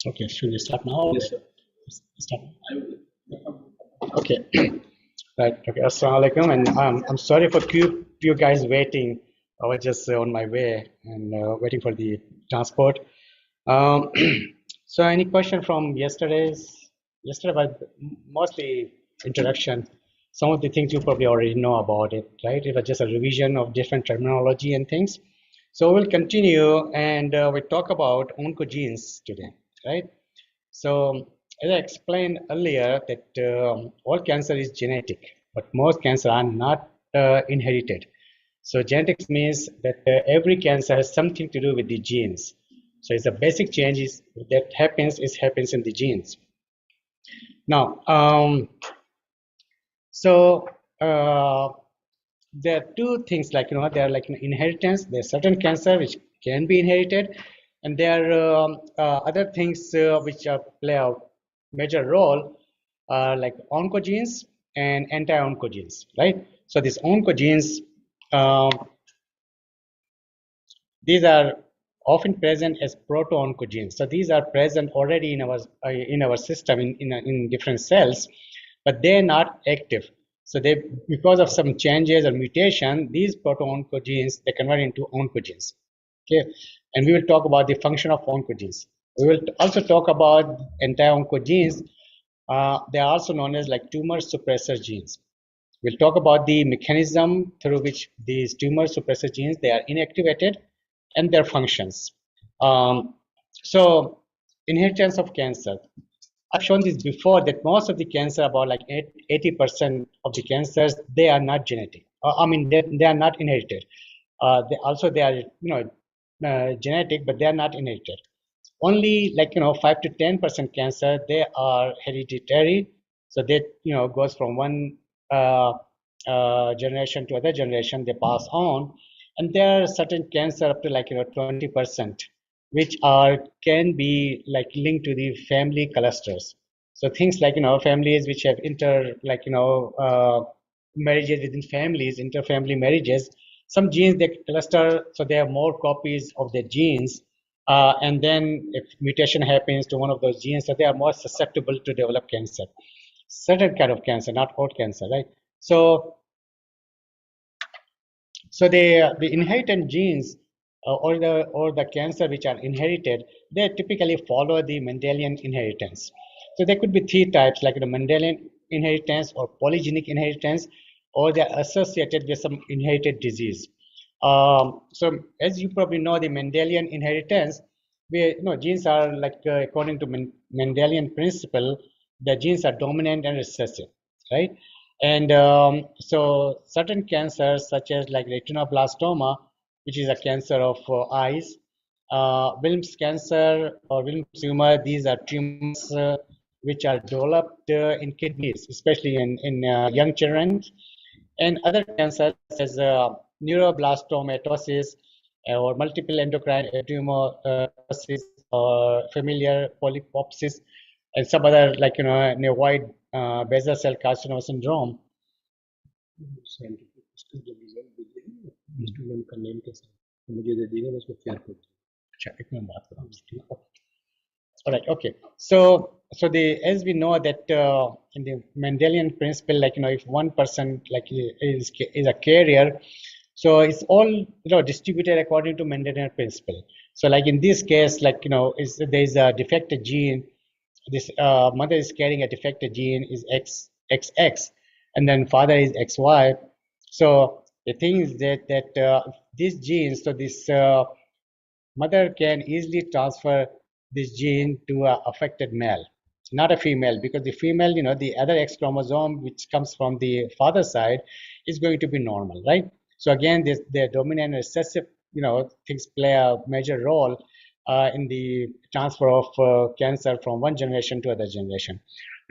Okay, should we start now? Yes, sir. Start. Okay. Right. Okay. Assalamu alaikum, and I'm sorry for you guys waiting. I was just on my way and waiting for the transport. Um, so, any question from yesterday's? Yesterday was mostly introduction. Some of the things you probably already know about it, right? It was just a revision of different terminology and things. So we'll continue and we talk about oncogenes today, right? So as I explained earlier that all cancer is genetic, but most cancer are not inherited. So genetics means that every cancer has something to do with the genes. So it's a basic change that happens in the genes. Now, there are two things like there are like inheritance. There's certain cancer which can be inherited, and there are other things which play a major role, like oncogenes and anti-oncogenes, right? So these oncogenes, these are often present as proto-oncogenes. So these are present already in our system in different cells, but they're not active. So they, because of some changes or mutation, these proto-oncogenes, they convert into oncogenes. Okay, and we will talk about the function of oncogenes. We will also talk about anti-oncogenes. They are also known as like tumor suppressor genes. We'll talk about the mechanism through which these tumor suppressor genes, they are inactivated and their functions. So inheritance of cancer. I've shown this before that most of the cancer, about like 80% of the cancers, they are not genetic. I mean, they are not inherited. They are genetic, but they are not inherited. Only like 5 to 10% cancer, they are hereditary. So they goes from one generation to other generation, they pass on. And there are certain cancer up to like 20%, which can be like linked to the family clusters. So things like families which have marriages within families, interfamily marriages. Some genes they cluster, so they have more copies of their genes, and then if mutation happens to one of those genes, so they are more susceptible to develop cancer. Certain kind of cancer, not all cancer, right? So the inherited genes or the cancer which are inherited, they typically follow the Mendelian inheritance. So there could be three types, like the Mendelian inheritance or polygenic inheritance, or they're associated with some inherited disease. So as you probably know, the Mendelian inheritance, where genes are like according to Mendelian principle, the genes are dominant and recessive, right? And so certain cancers such as like retinoblastoma, which is a cancer of eyes, Wilms cancer or Wilms tumor, these are tumors which are developed in kidneys, especially in young children, and other cancers as neuroblastoma or multiple endocrine tumorosis or familiar polyposis, and some other like nevoid basal cell carcinoma syndrome. All right. Okay. So as we know that in the Mendelian principle, like if one person like is a carrier, so it's all distributed according to Mendelian principle. So like in this case, like there is a defective gene. This mother is carrying a defective gene is XX, and then father is XY. So the thing is that these genes, so this mother can easily transfer this gene to an affected male, not a female, because the female, the other X chromosome which comes from the father's side is going to be normal, right? So again, the dominant and recessive, things play a major role in the transfer of cancer from one generation to other generation,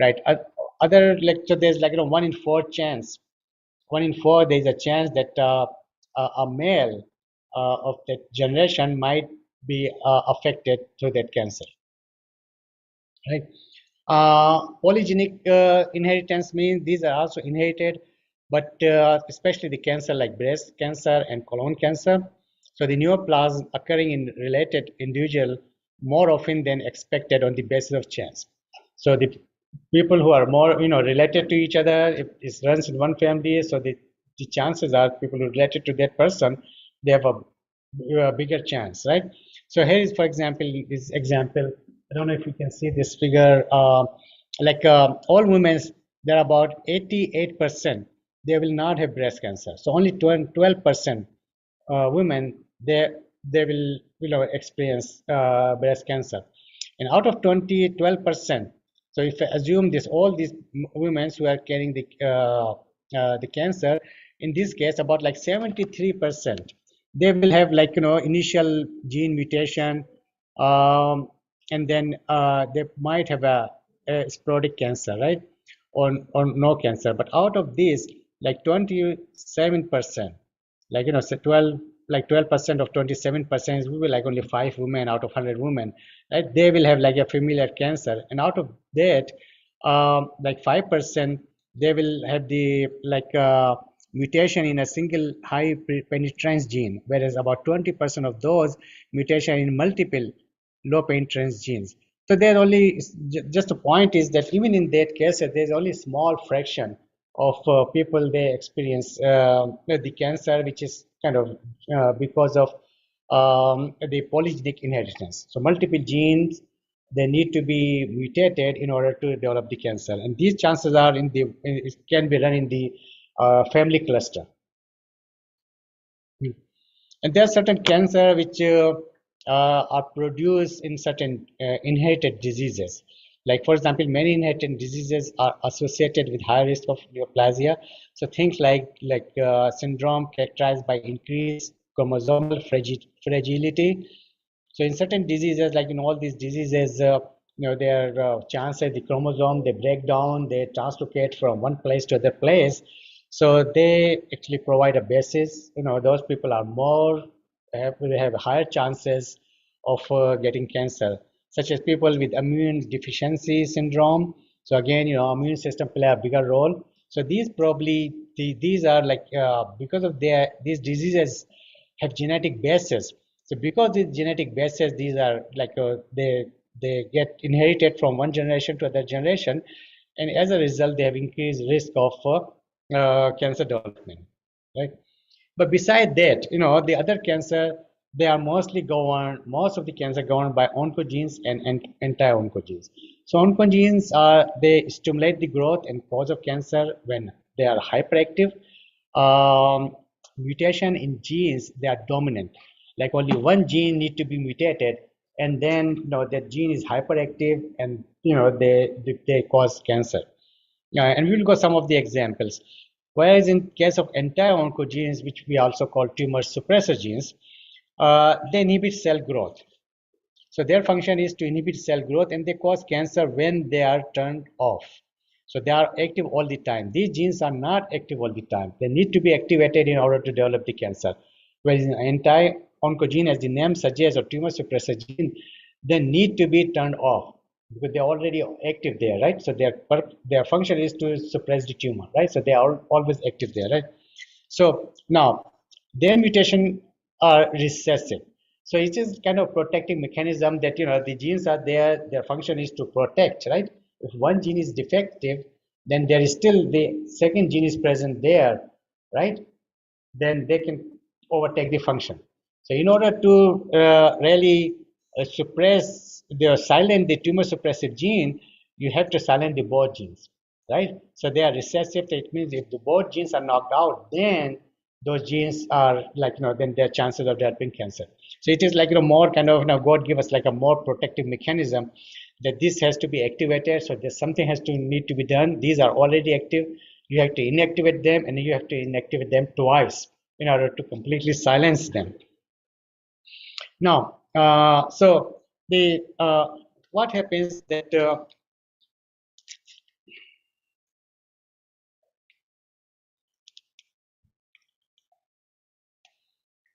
right? Other like so there's like 1 in 4 chance. 1 in 4 there's a chance that a male of that generation might be affected through that cancer, right? Polygenic inheritance means these are also inherited, but especially the cancer like breast cancer and colon cancer. So the neoplasm occurring in related individual more often than expected on the basis of chance. So the people who are more, related to each other, if it runs in one family, so the chances are people who are related to that person, they have a bigger chance, right? So here is, for example, this example. I don't know if you can see this figure. All women, they're about 88%. They will not have breast cancer. So only 12% women, they will experience breast cancer, and out of 12%. So if I assume this, all these women who are carrying the cancer, in this case about like 73%, they will have initial gene mutation, um, and then they might have a sporadic cancer, right? Or no cancer. But out of this, like 27%, so 12% of 27% will be like only 5 women out of 100 women, right? They will have like a familial cancer, and out of that, like 5%, they will have the mutation in a single high penetrance gene, whereas about 20% of those mutation in multiple low penetrance genes. So there only just the point is that even in that case, there's only small fraction of people they experience the cancer, which is kind of because of the polygenic inheritance. So multiple genes, they need to be mutated in order to develop the cancer, and these chances are it can be run in the family cluster. And there are certain cancer which are produced in certain inherited diseases. Like, for example, many inherited diseases are associated with high risk of neoplasia. So things like syndrome characterized by increased chromosomal fragility. So in certain diseases, like in all these diseases, their chances, the chromosome, they break down, they translocate from one place to other place. So they actually provide a basis. Those people are they have higher chances of getting cancer, such as people with immune deficiency syndrome. So again, immune system play a bigger role. So these are like because of these diseases have genetic basis. So because these genetic basis, these are like they get inherited from one generation to other generation, and as a result, they have increased risk of cancer development, right? But beside that, the other cancer, they are most of the cancer governed by oncogenes and anti-oncogenes. So oncogenes they stimulate the growth and cause of cancer when they are hyperactive. Mutation in genes, they are dominant. Like only one gene need to be mutated, and then that gene is hyperactive, and they cause cancer. And we will go some of the examples. Whereas in case of anti-oncogenes, which we also call tumor suppressor genes, they inhibit cell growth. So their function is to inhibit cell growth, and they cause cancer when they are turned off. So they are active all the time. These genes are not active all the time. They need to be activated in order to develop the cancer. Whereas in anti-oncogene, as the name suggests, or tumor suppressor gene, they need to be turned off because they're already active there, right? So their function is to suppress the tumor, right? So they are always active there, right? So now their mutation are recessive. So it is kind of protecting mechanism that the genes are there, their function is to protect, right? If one gene is defective, then there is still the second gene is present there, right? Then they can overtake the function. So in order to really silence the tumor suppressive gene, you have to silence the both genes, right? So they are recessive. So it means if the both genes are knocked out, then those genes are then their chances of developing cancer. So it is like more kind of God give us like a more protective mechanism that this has to be activated. So there's something need to be done. These are already active. You have to inactivate them, and you have to inactivate them twice in order to completely silence them. Now, so the what happens that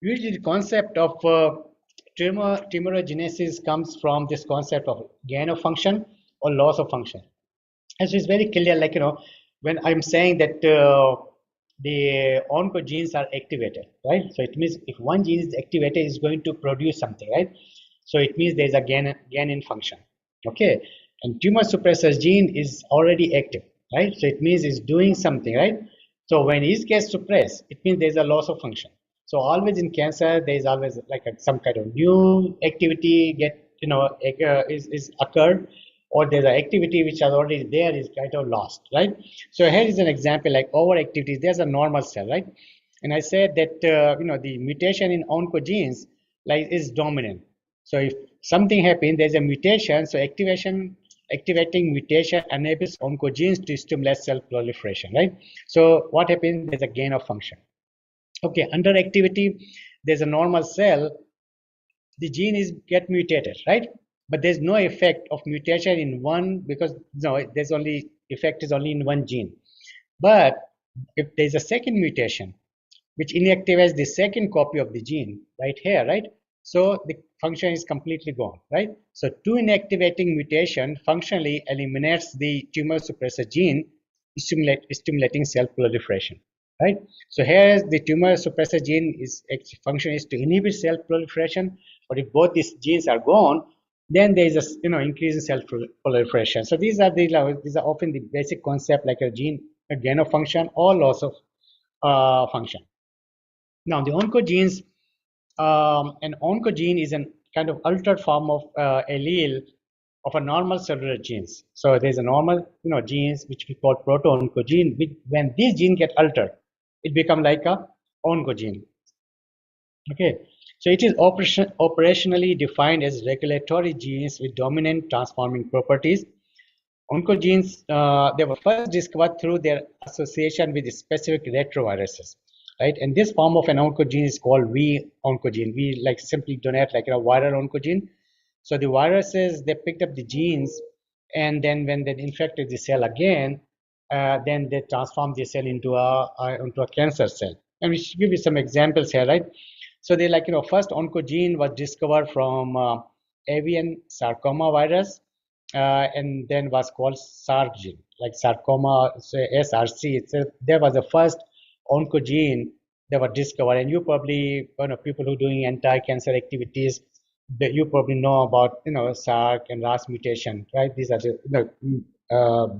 usually the concept of tumorogenesis comes from this concept of gain of function or loss of function. And so it's very clear, like when I'm saying that the oncogenes are activated, right? So it means if one gene is activated, it's going to produce something, right? So it means there's a gain in function. Okay, and tumor suppressor gene is already active, right? So it means it's doing something, right? So when it gets suppressed, it means there's a loss of function. So always in cancer, there is always like some kind of new activity is occurred, or there's an activity which is already there is kind of lost, right? So here is an example like overactivity. There's a normal cell, right? And I said that the mutation in oncogenes like is dominant. So if something happens, there's a mutation. So activating mutation enables oncogenes to stimulate cell proliferation, right? So what happens? There's a gain of function. Okay, under activity, there's a normal cell. The gene is get mutated, right? But there's no effect of mutation in one because there's only effect is only in one gene. But if there's a second mutation, which inactivates the second copy of the gene right here, right? So the function is completely gone, right? So two inactivating mutation functionally eliminates the tumor suppressor gene, stimulating cell proliferation, right? So here the tumor suppressor gene is function is to inhibit cell proliferation, but if both these genes are gone, then there is a increase in cell proliferation. So these are often the basic concept like a gain of function or loss of function. Now, the oncogenes, an oncogene is a kind of altered form of allele of a normal cellular genes. So there's a normal, genes which we call proto-oncogene. When these genes get altered, it becomes like a oncogene. Okay, so it is operationally defined as regulatory genes with dominant transforming properties. Oncogenes, they were first discovered through their association with specific retroviruses, right? And this form of an oncogene is called V-oncogene. We like simply donate like a viral oncogene. So the viruses, they picked up the genes, and then when they infected the cell again, then they transform the cell into a cancer cell. And we should give you some examples here, right? So they first oncogene was discovered from avian sarcoma virus, and then was called SARC gene, like sarcoma, so SRC. There was the first oncogene that was discovered, and you probably, people who are doing anti-cancer activities, that you probably know about, SARC and RAS mutation, right? These are the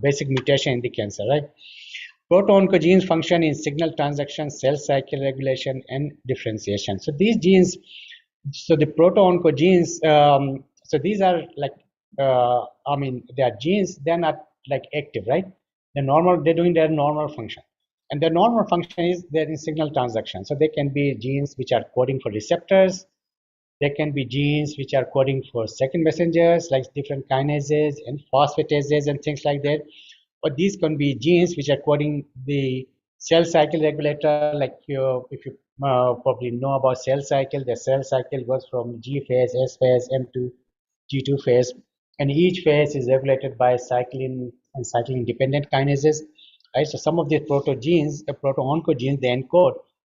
basic mutation in the cancer, right? Proto-oncogenes function in signal transduction, cell cycle regulation, and differentiation. So these genes, so the proto-oncogenes, so these are like, they are genes, they're not like active, right? They're doing their normal function. And their normal function is they're in signal transduction. So they can be genes which are coding for receptors. There can be genes which are coding for second messengers, like different kinases and phosphatases and things like that. Or these can be genes which are coding the cell cycle regulator, like if you probably know about cell cycle, the cell cycle goes from G phase, S phase, M2, G2 phase, and each phase is regulated by cyclin and cyclin dependent kinases. Right? So some of these proto-genes, the proto-oncogenes, they encode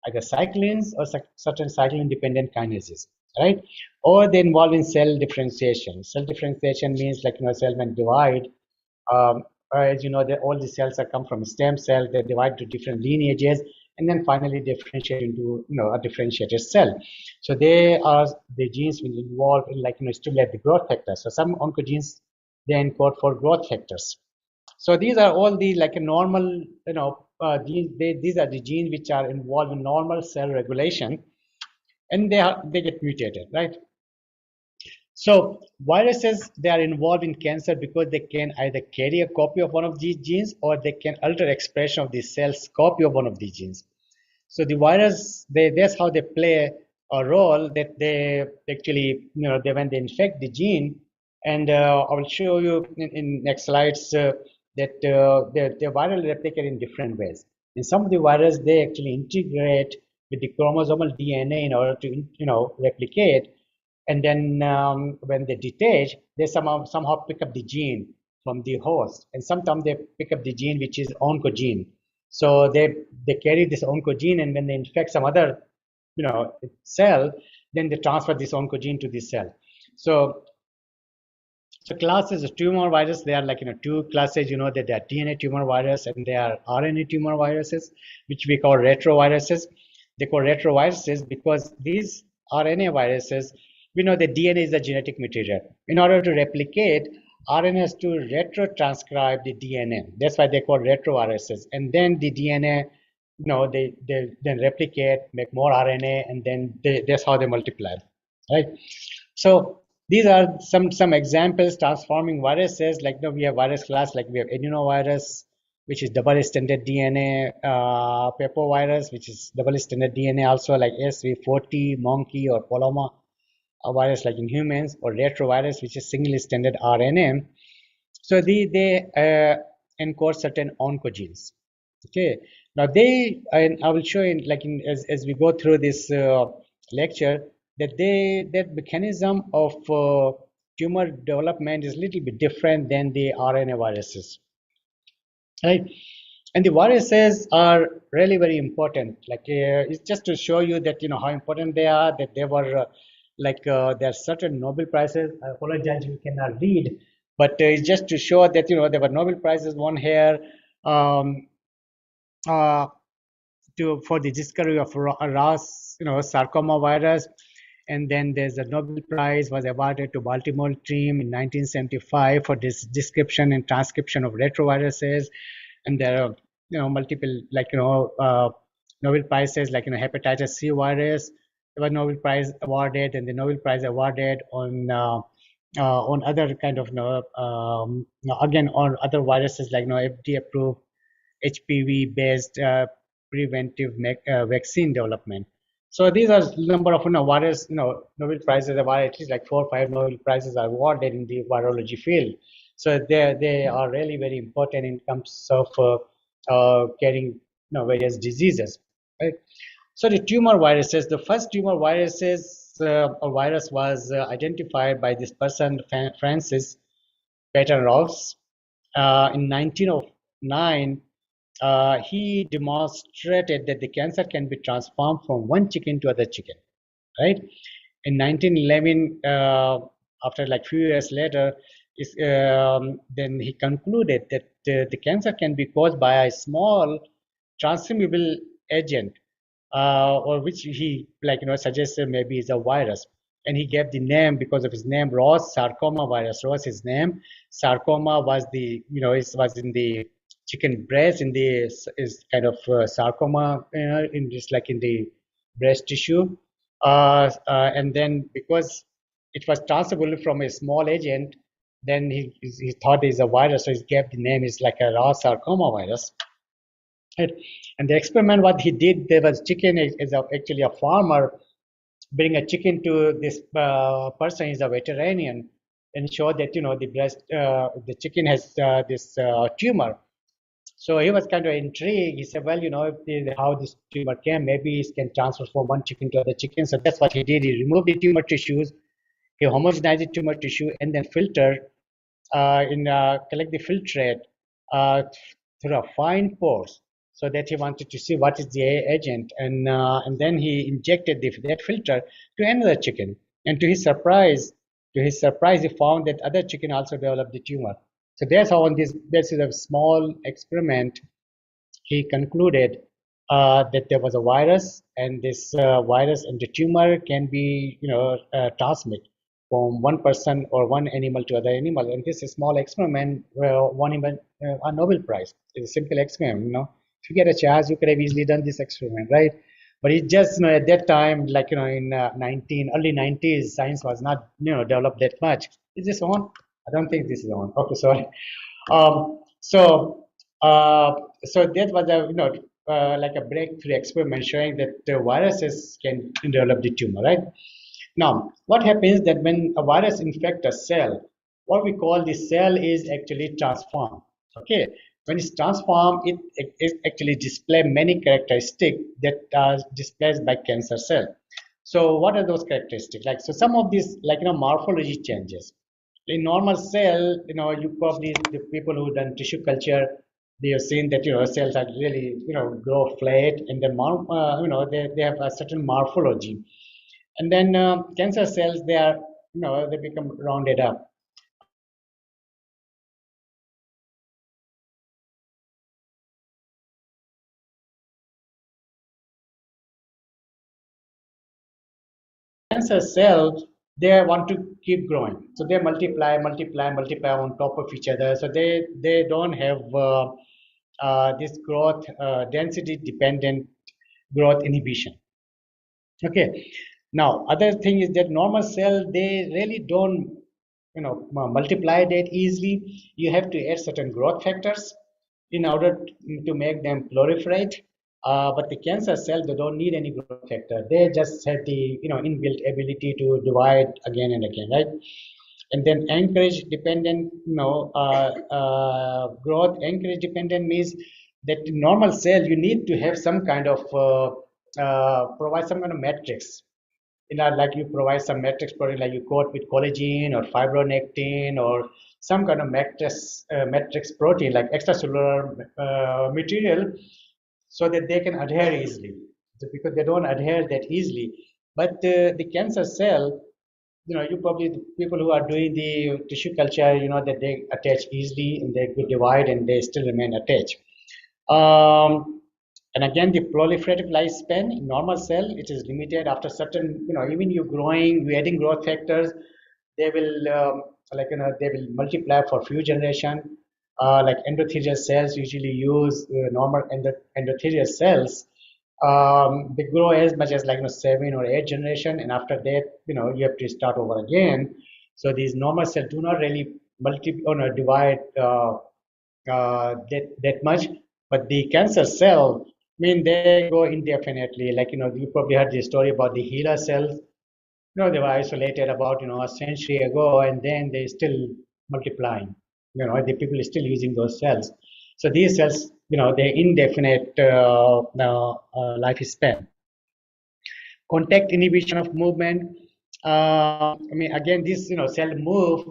either cyclins or certain cyclin dependent kinases, right? Or they involve in cell differentiation. Cell differentiation means like cell when divide, as you know, all the cells that come from stem cell, they divide to different lineages, and then finally differentiate into a differentiated cell. So they are the genes will involve in stimulate the growth factors. So some oncogenes, they encode for growth factors. So these are all the like a normal genes. These are the genes which are involved in normal cell regulation, and they get mutated, right? So viruses, they are involved in cancer because they can either carry a copy of one of these genes, or they can alter expression of the cell's copy of one of these genes. So the virus, that's how they play a role, that they actually, when they infect the gene, and I will show you in next slides that they're viral replicate in different ways. In some of the viruses, they actually integrate with the chromosomal DNA in order to replicate. And then when they detach, they somehow pick up the gene from the host, and sometimes they pick up the gene which is oncogene. So they carry this oncogene, and when they infect some other cell, then they transfer this oncogene to this cell. So classes of tumor virus, they are like two classes. That they are DNA tumor virus and they are RNA tumor viruses, which we call retroviruses. They call retroviruses because these RNA viruses, we know that DNA is the genetic material. In order to replicate, RNA has to retrotranscribe the DNA. That's why they're called retroviruses. And then the DNA, they then replicate, make more RNA, and then that's how they multiply, right? So these are some examples transforming viruses. Like we have virus class, like we have adenovirus, which is double stranded DNA, Pepovirus, which is double stranded DNA, also like SV40, monkey, or Paloma virus, like in humans, or Retrovirus, which is single stranded RNA. So they encode certain oncogenes. Okay. Now and I will show in like as we go through this lecture that that mechanism of tumor development is a little bit different than the RNA viruses, right? And the viruses are really very important. Like it's just to show you that how important they are. That they were there are certain Nobel prizes. I apologize, you cannot read, but it's just to show that there were Nobel prizes won here. Um, uh, for the discovery of RAS, sarcoma virus, and then there's a Nobel Prize was awarded to Baltimore team in 1975 for this description and transcription of retroviruses, and there are multiple Nobel prizes like hepatitis C virus. There was Nobel Prize awarded, and the Nobel Prize awarded on other kind of again on other viruses like FDA approved HPV based preventive vaccine development. So these are number of virus Nobel prizes awarded. At least like 4 or 5 Nobel prizes are awarded in the virology field. So they are really very important in terms of carrying various diseases. Right? So the tumor viruses, the first tumor viruses or virus was identified by this person Francis Patton Ross in 1909. He demonstrated that the cancer can be transformed from one chicken to other chicken, right? In 1911, after like few years later, then he concluded that the cancer can be caused by a small transmissible agent, or which he suggested maybe is a virus, and he gave the name because of his name, Ross sarcoma virus. Ross his name. Sarcoma was it was in the chicken breast, in the is kind of sarcoma in just like in the breast tissue, and then because it was transferable from a small agent, then he thought it's a virus, so he gave the name is like a raw sarcoma virus. Right. And the experiment what he did, there was chicken is actually a farmer bring a chicken to this person is a veterinarian and show that the breast the chicken has this tumor. So he was kind of intrigued. He said, well, how this tumor came, maybe it can transfer from one chicken to other chicken. So that's what he did. He removed the tumor tissues, he homogenized the tumor tissue, and then filtered collect the filtrate uh, through a fine pores, so that he wanted to see what is the agent, and then he injected that filter to another chicken, and to his surprise, he found that other chicken also developed the tumor. So that's how on this is a small experiment he concluded that there was a virus, and this virus and the tumor can be transmitted from one person or one animal to other animal. And this is a small experiment won even a Nobel Prize. It's a simple experiment. If you get a chance, you could have easily done this experiment, right? But it just at that time, like in early 90s, science was not developed that much. Is this on? I don't think this is on. Okay, sorry. Um, so, so that was a like a breakthrough experiment showing that the viruses can develop the tumor, right? Now, what happens that when a virus infects a cell, what we call the cell is actually transformed. Okay, when it's transformed, it actually display many characteristics that are displayed by cancer cell. So, what are those characteristics? Like, so some of these, like morphology changes. In normal cell, you probably the people who done tissue culture, they have seen that cells are really grow flat, and then they have a certain morphology, and then cancer cells, they are they become rounded up. Cancer cells, they want to keep growing, so they multiply on top of each other, so they don't have this growth density dependent growth inhibition. Okay, now other thing is that normal cell, they really don't multiply that easily. You have to add certain growth factors in order to make them proliferate. But the cancer cell, they don't need any growth factor. They just have the inbuilt ability to divide again and again, right? And then anchorage dependent, growth anchorage dependent means that in normal cell you need to have some kind of provide some kind of matrix. Like you provide some matrix protein, like you coat with collagen or fibronectin or some kind of matrix protein like extracellular material, so that they can adhere easily. So because they don't adhere that easily, but the cancer cell, you probably, the people who are doing the tissue culture, that they attach easily and they could divide and they still remain attached. And again, the proliferative lifespan in normal cell, it is limited after certain, even you growing, you adding growth factors, they will they will multiply for few generation. Like endothelial cells usually use normal endothelial cells. They grow as much as 7 or 8 generation, and after that, you have to start over again. So these normal cells do not really divide that much, but the cancer cell, they go indefinitely. You probably heard the story about the HeLa cells. They were isolated about a century ago, and then they still multiplying. The people are still using those cells. So these cells, they're indefinite lifespan. Contact inhibition of movement. Again, this cell move,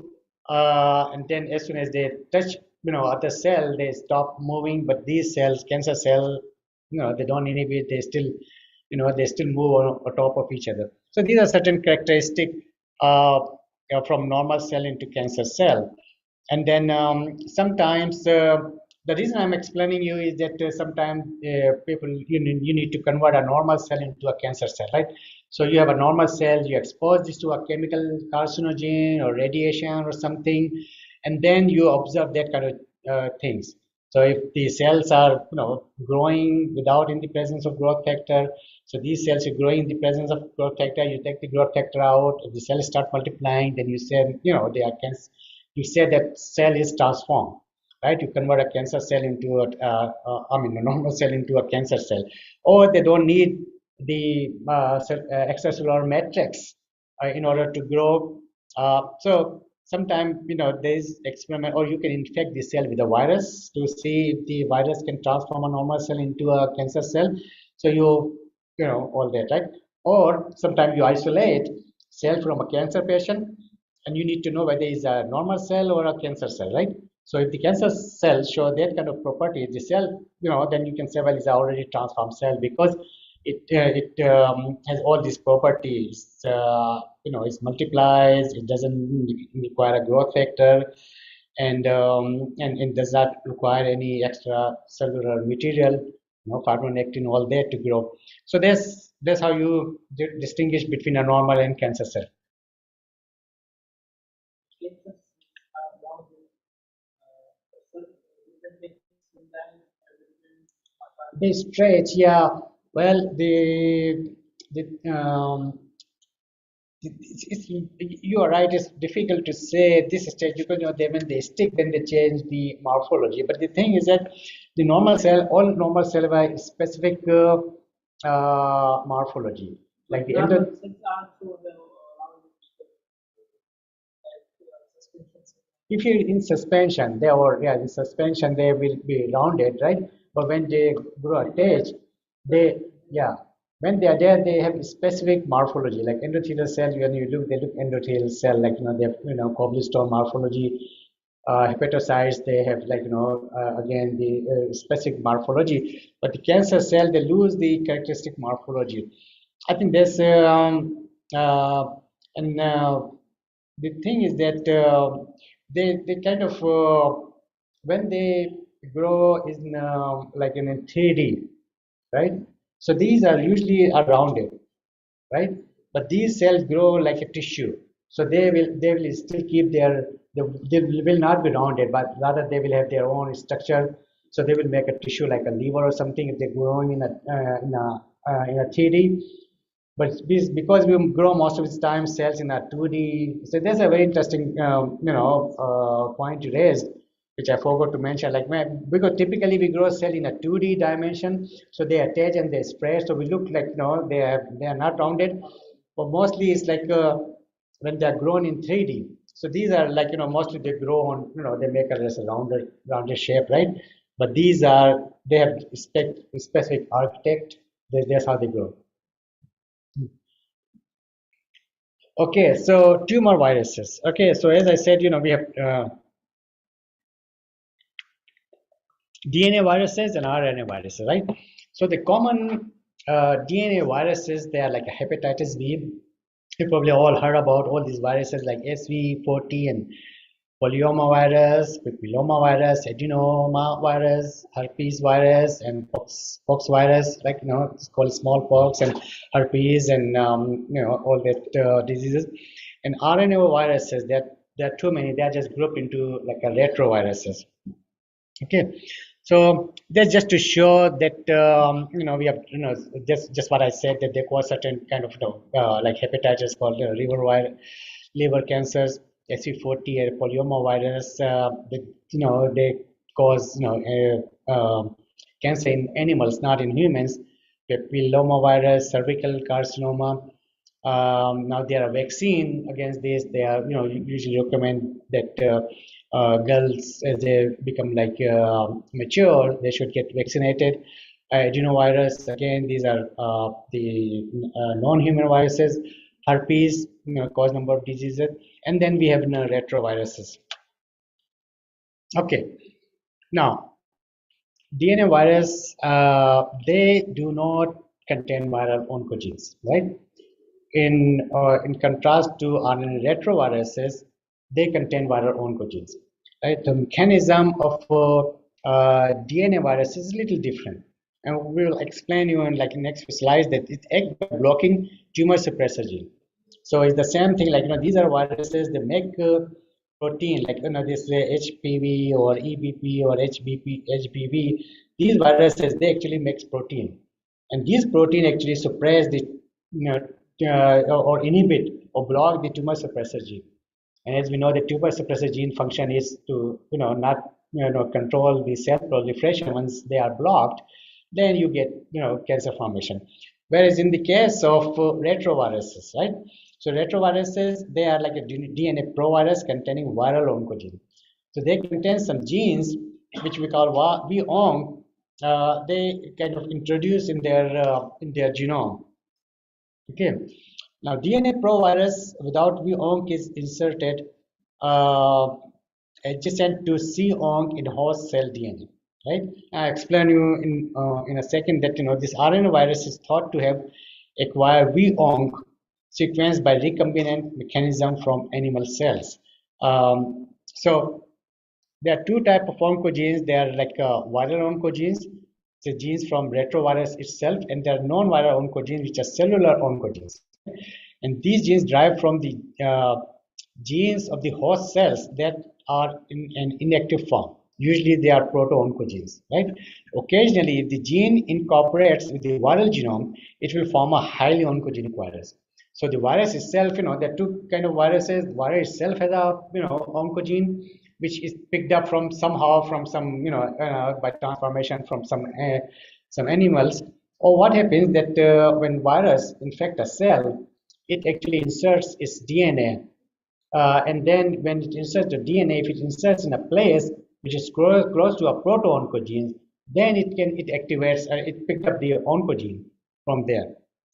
and then as soon as they touch other cell, they stop moving. But these cells, cancer cell, they don't inhibit. They still they still move on top of each other. So these are certain characteristics from normal cell into cancer cell. And then sometimes the reason I'm explaining you is that sometimes people, you need to convert a normal cell into a cancer cell, right? So you have a normal cell, you expose this to a chemical carcinogen or radiation or something, and then you observe that kind of things. So if the cells are growing without in the presence of growth factor, so these cells are growing in the presence of growth factor, you take the growth factor out, the cells start multiplying, then you say they are cancer. You say that cell is transformed, right? You convert a cancer cell into a normal cell into a cancer cell, or they don't need the extracellular matrix in order to grow. So sometimes there's experiment, or you can infect the cell with a virus to see if the virus can transform a normal cell into a cancer cell. So all that, right? Or sometimes you isolate cell from a cancer patient, and you need to know whether it's a normal cell or a cancer cell, right? So if the cancer cells show that kind of property, the cell, then you can say, well, it's already transformed cell because it has all these properties. It multiplies. It doesn't require a growth factor, and it does not require any extra cellular material, fibronectin, all that to grow. So that's how you distinguish between a normal and cancer cell. They stretch, yeah. Well, you are right. It's difficult to say at this stage because when they stick, then they change the morphology. But the thing is that the normal cell, all normal cells have a specific morphology. Like the endo. If you're in suspension, in suspension they will be rounded, right? But when they grow attached, when they are there, they have specific morphology. Like endothelial cell, when you look, they look endothelial cell, like they have cobblestone morphology. Hepatocytes, they have again the specific morphology. But the cancer cell, they lose the characteristic morphology. I think there's and the thing is that they kind of when they grow in in 3D, right? So these are usually rounded, right? But these cells grow like a tissue. So they will still keep they will not be rounded, but rather they will have their own structure. So they will make a tissue like a liver or something if they're growing in a 3D. But because we grow most of the time cells in a 2D, so there's a very interesting point you raised, which I forgot to mention. Like because typically we grow cell in a 2D dimension, so they attach and they spread. So we look like they are not rounded, but mostly it's like when they are grown in 3D. So these are like mostly they grow on they make a less rounded shape, right? But these are they have specific architect. That's how they grow. Okay, so tumor viruses. Okay, so as I said, we have DNA viruses and RNA viruses, right? So the common DNA viruses, they are like a hepatitis B. You probably all heard about all these viruses like SV40 and polyomavirus, papillomavirus, adenomavirus, herpes virus, and pox virus, like it's called smallpox and herpes and all that diseases. And RNA viruses, there are too many. They are just grouped into like a retroviruses. Okay, so that's just to show that we have just what I said, that they cause certain kind of like hepatitis called liver cancers, SV40 and polyomavirus. They cause cancer in animals, not in humans. Papillomavirus, cervical carcinoma. Now there are vaccine against this. They are usually recommend that girls, as they become like mature, they should get vaccinated. Adenovirus, again, these are the non-human viruses. Herpes, cause number of diseases, and then we have retroviruses. Okay, now DNA virus, they do not contain viral oncogenes, right? In contrast to RNA retroviruses, they contain viral oncogenes. Right? The mechanism of DNA virus is a little different, and we will explain you in like next slides that it acts by blocking tumor suppressor gene. So it's the same thing. Like these are viruses. They make protein like this HPV or EBP or HBV. These viruses, they actually make protein, and these protein actually suppress the or inhibit or block the tumor suppressor gene. And as we know, the tumor suppressor gene function is to not control the cell proliferation. Once they are blocked, then you get cancer formation. Whereas in the case of retroviruses, right? So retroviruses, they are like a DNA provirus containing viral oncogene. So they contain some genes which we call VONC. They kind of introduce in their genome. Okay, now DNA provirus without VONC is inserted adjacent to C-ONC in host cell DNA. Right? I explain you in a second that this RNA virus is thought to have acquired VONC sequenced by recombinant mechanism from animal cells. So there are two types of oncogenes. They are like viral oncogenes, the genes from retrovirus itself, and there are non-viral oncogenes, which are cellular oncogenes. And these genes derive from the genes of the host cells that are in an inactive form. Usually they are proto-oncogenes, right? Occasionally, if the gene incorporates with the viral genome, it will form a highly oncogenic virus. So the virus itself, there are two kind of viruses. The virus itself has a oncogene, which is picked up from somehow from some by transformation from some animals. Or what happens that when virus infect a cell, it actually inserts its DNA, and then when it inserts the DNA, if it inserts in a place which is close to a proto-oncogene, then it activates, it picked up the oncogene from there.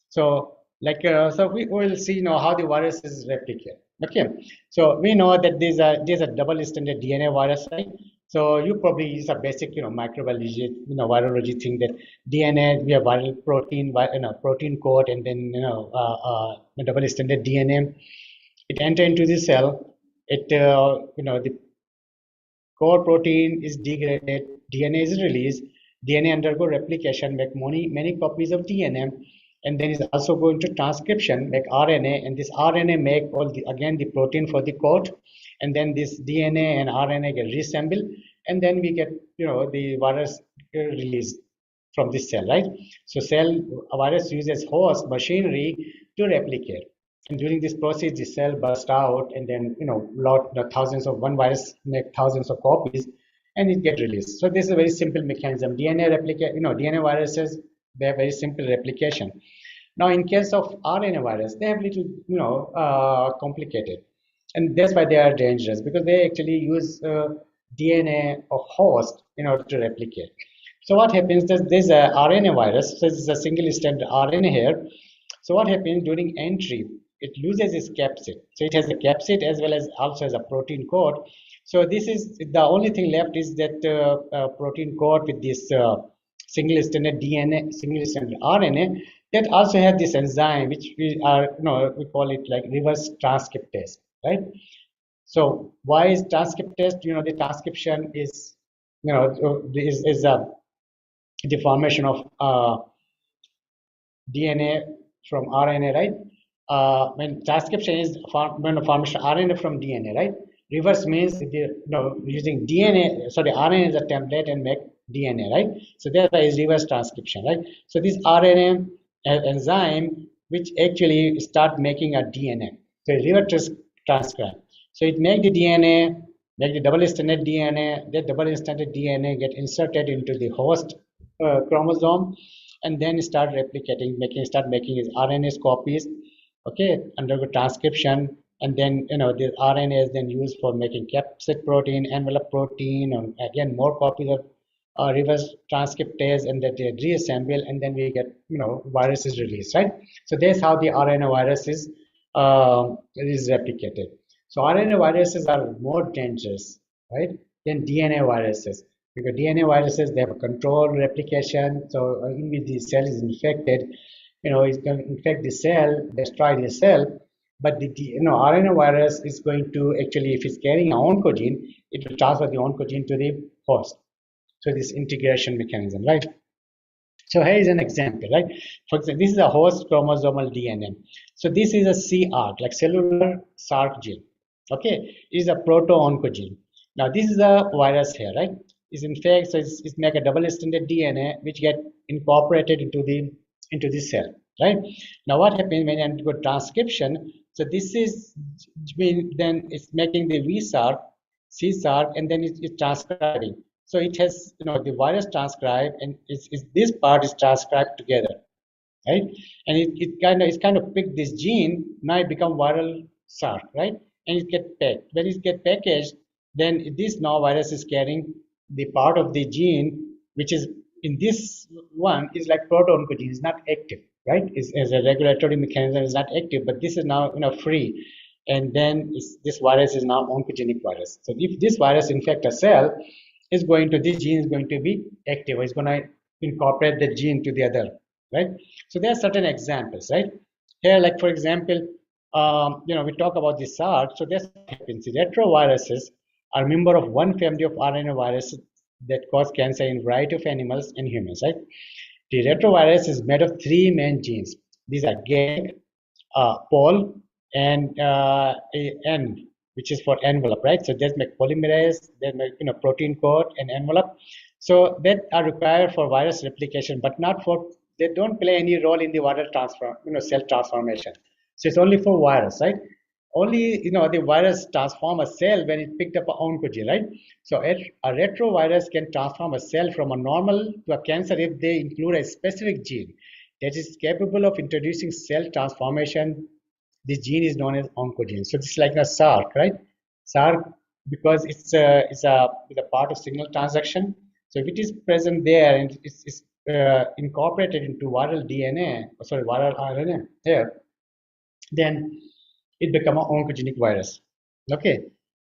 So like so we will see how the viruses replicate. Okay, so we know that these are double-stranded DNA virus, right? So you probably use a basic microbiology virology thing, that DNA, we have viral protein, protein coat, and then double-stranded DNA. It enter into the cell. It the core protein is degraded, DNA is released, DNA undergo replication, make many copies of DNA, and then it's also going to transcription, make RNA, and this RNA make all the again the protein for the coat, and then this DNA and RNA get reassembled, and then we get the virus released from this cell, right? So a virus uses host machinery to replicate, and during this process the cell bursts out, and then thousands of one virus make thousands of copies, and it get released. So this is a very simple mechanism. DNA replicate, DNA viruses, they have very simple replication. Now in case of RNA virus, they have little complicated, and that's why they are dangerous, because they actually use DNA of host in order to replicate. So what happens is there's a RNA virus, so this is a single stranded RNA here. So what happens during entry, it loses its capsid. So it has a capsid as well as also has a protein code. So this is the only thing left is that protein code with this single stranded DNA, single stranded RNA that also has this enzyme, which we call it like reverse transcriptase, right? So why is transcriptase? The transcription is the formation of DNA from RNA, right? When transcription is formation of RNA from DNA, right? Reverse means using RNA as a template and make DNA, right? So that's why it's reverse transcription, right? So this RNA enzyme which actually start making a DNA. So reverse transcribe. So it make the DNA, make the double-stranded DNA. That double-stranded DNA get inserted into the host chromosome, and then start replicating, start making his RNA copies. Okay, undergo transcription, and then the RNA is then used for making capsid protein, envelope protein, and again more copies of reverse transcriptase, and that they reassemble, and then we get viruses released, right? So that's how the RNA virus is replicated. So RNA viruses are more dangerous, right, than DNA viruses, because DNA viruses, they have a controlled replication. So if the cell is infected, it's going to infect the cell, destroy the cell. But the RNA virus is going to actually, if it's carrying an oncogene, it will transfer the oncogene to the host. So this integration mechanism, right? So here is an example, right? For example, this is a host chromosomal DNA. So this is a CARC, like cellular SARC gene. Okay, it is a proto-oncogene. Now this is a virus here, right? Is in fact, so it's make a double-stranded DNA which get incorporated into the cell, right? Now what happens when you undergo transcription? So this is then it's making the VSARC, CSARC, and then it's transcribing. So it has the virus transcribed, and this part is transcribed together, right? And it's kind of picked this gene. Now it become viral SARC, right? And it get packed. When it get packaged, then this now virus is carrying the part of the gene which is in this one is like proto-oncogene, is not active, right? Is as a regulatory mechanism is not active, but this is now free, and then this virus is now oncogenic virus. So if this virus infect a cell, this gene is going to be active. It's going to incorporate the gene to the other, right? So there are certain examples, right? Here, like for example, we talk about the SARC. So that's what happens. The retroviruses are a member of one family of RNA viruses that cause cancer in a variety of animals and humans, right? The retrovirus is made of three main genes. These are GAG, POL, and N, which is for envelope, right? So there's make polymerase, there's make protein code and envelope. So that are required for virus replication, but not for, they don't play any role in the viral transfer, cell transformation. So it's only for virus, right? Only the virus transform a cell when it picked up an oncogene, right? So a retrovirus can transform a cell from a normal to a cancer if they include a specific gene that is capable of introducing cell transformation. This gene is known as oncogene. So this is like a SARC, right? SARC, because it's a part of signal transduction. So if it is present there and it's incorporated into viral RNA here, then it becomes an oncogenic virus. Okay,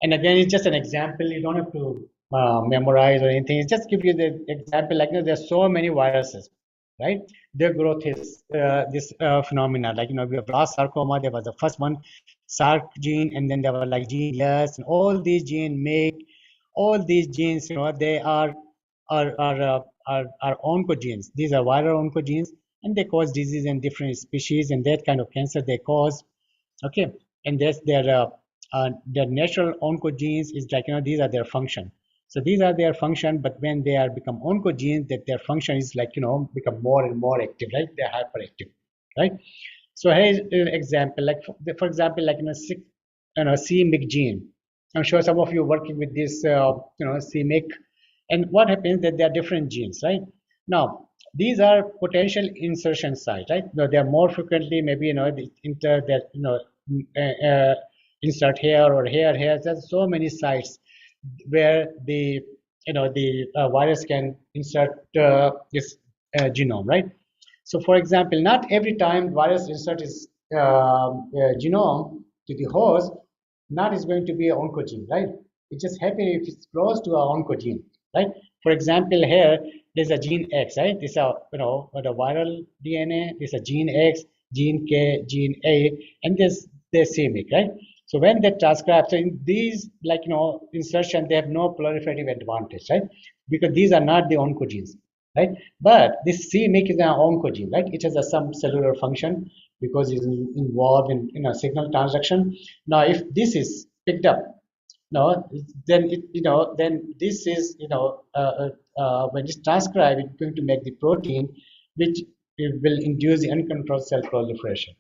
and again, it's just an example. You don't have to memorize or anything. It's just give you the example. Like there's so many viruses, right? Their growth is this phenomena. Like we have raw sarcoma. There was the first one, SARC gene, and then there were like gene yes, and all these genes make all these genes. They are oncogenes. These are viral oncogenes, and they cause disease in different species, and that kind of cancer they cause. Okay, and that's their natural oncogenes is like, these are their function. So these are their function, but when they are become oncogenes, that their function is like, become more and more active, right? They're hyperactive, right? So here's an example, like for example, like c-MYC gene. I'm sure some of you are working with this, c-MYC, and what happens that there are different genes, right? Now these are potential insertion sites, right? Now, they are more frequently maybe insert here or here. There's so many sites where the virus can insert this genome, right? So, for example, not every time virus insert its genome to the host, not is going to be an oncogene, right? It just happens if it's close to an oncogene, right? For example, here there's a gene X, right? This is the viral DNA. There's a gene X, gene K, gene A, and there's c-MYC, right? So when they transcribe, so in these insertion, they have no proliferative advantage, right? Because these are not the oncogenes, right? But this c-MYC is an oncogene, right? It has some cellular function because it's involved in signal transduction. Now, if this is picked up, no, then then this is when it's transcribed, it's going to make the protein, which will induce the uncontrolled cell proliferation.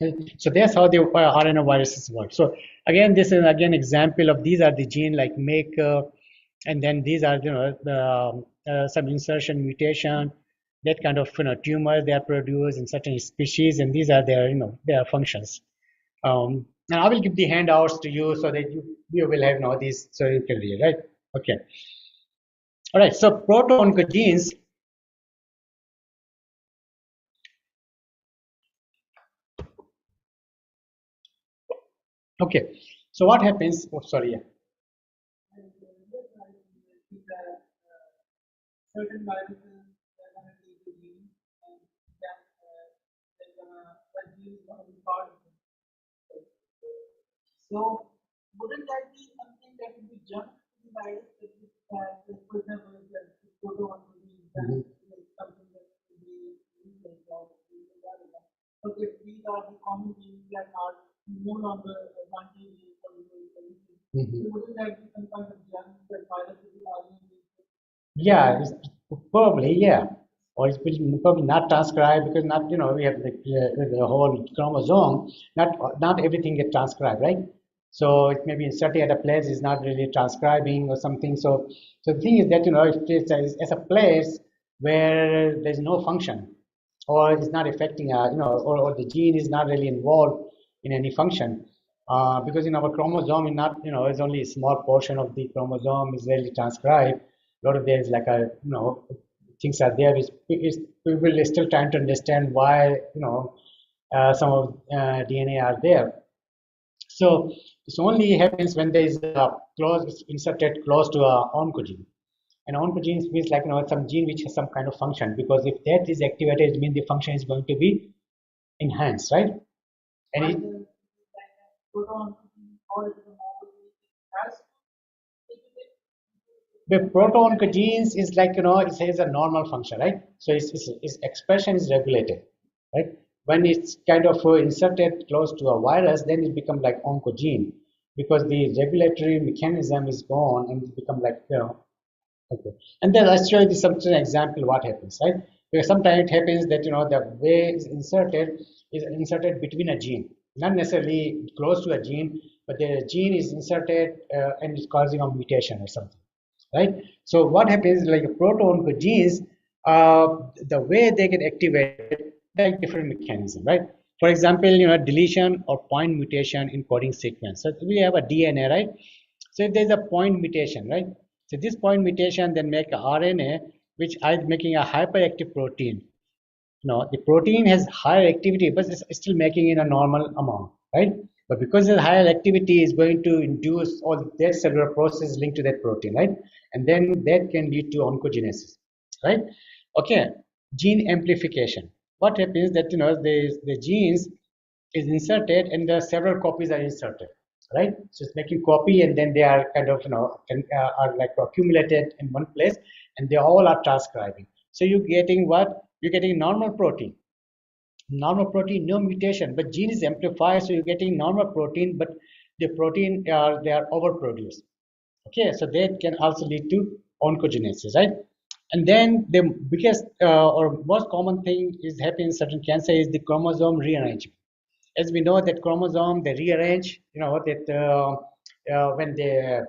Okay. So that's how the RNA viruses work. So again, this is again example of these are the gene like MYC, and then these are some insertion mutation, that kind of tumors they are produced in certain species, and these are their functions. And I will give the handouts to you so that you will have these, so you can read, right? Okay. All right. So proto-oncogenes. Okay. So what happens? Oh, sorry. Yeah. Certain viruses are going to take the gene and then they're going to produce one part of it. So, wouldn't that be something that would be jumped to the virus that would have, for example, the proto-oncogenes, something that would be like that? Okay, these are the common genes that are no longer advantageous for the So, wouldn't that be some kind of jump that virus would be Yeah, probably, yeah. Or it will probably not transcribe because not, we have the whole chromosome, not everything get transcribed, right? So it may be inserted at a place is not really transcribing or something. So the thing is that, if it's as a place where there's no function or it's not affecting, or the gene is not really involved in any function, because in our chromosome, it's only a small portion of the chromosome is really transcribed. A lot of there is like things are there. People are still trying to understand why some of DNA are there. So this only happens when there is it's inserted close to a oncogene. And oncogene means like some gene which has some kind of function, because if that is activated, it means the function is going to be enhanced, right? And it, the proto-oncogenes is like it has a normal function, right? So its expression is regulated, right? When it's kind of inserted close to a virus, then it becomes like oncogene, because the regulatory mechanism is gone and it become like okay. And then I'll show you some example what happens, right? Because sometimes it happens that the way is inserted between a gene, not necessarily close to a gene, but the gene is inserted and it's causing a mutation or something, right? So what happens like proto-oncogenes, the way they get activated, like different mechanism, right? For example, deletion or point mutation in coding sequence. So we have a DNA, right? So if there's a point mutation, right? So this point mutation then make a RNA, which is making a hyperactive protein. The protein has higher activity, but it's still making in a normal amount, right? But because the higher activity is going to induce all that cellular process linked to that protein, right? And then that can lead to oncogenesis, right? Okay, gene amplification. What happens that the genes is inserted and the several copies are inserted, right? So it's making copy, and then they are kind of are like accumulated in one place, and they all are transcribing. So you're getting what? You're getting normal protein. Normal protein, no mutation, but gene is amplified, so you're getting normal protein, but the protein they are overproduced. Okay, so that can also lead to oncogenesis, right? And then the biggest or most common thing is happening in certain cancer is the chromosome rearrangement. As we know that chromosome they rearrange, you know that when they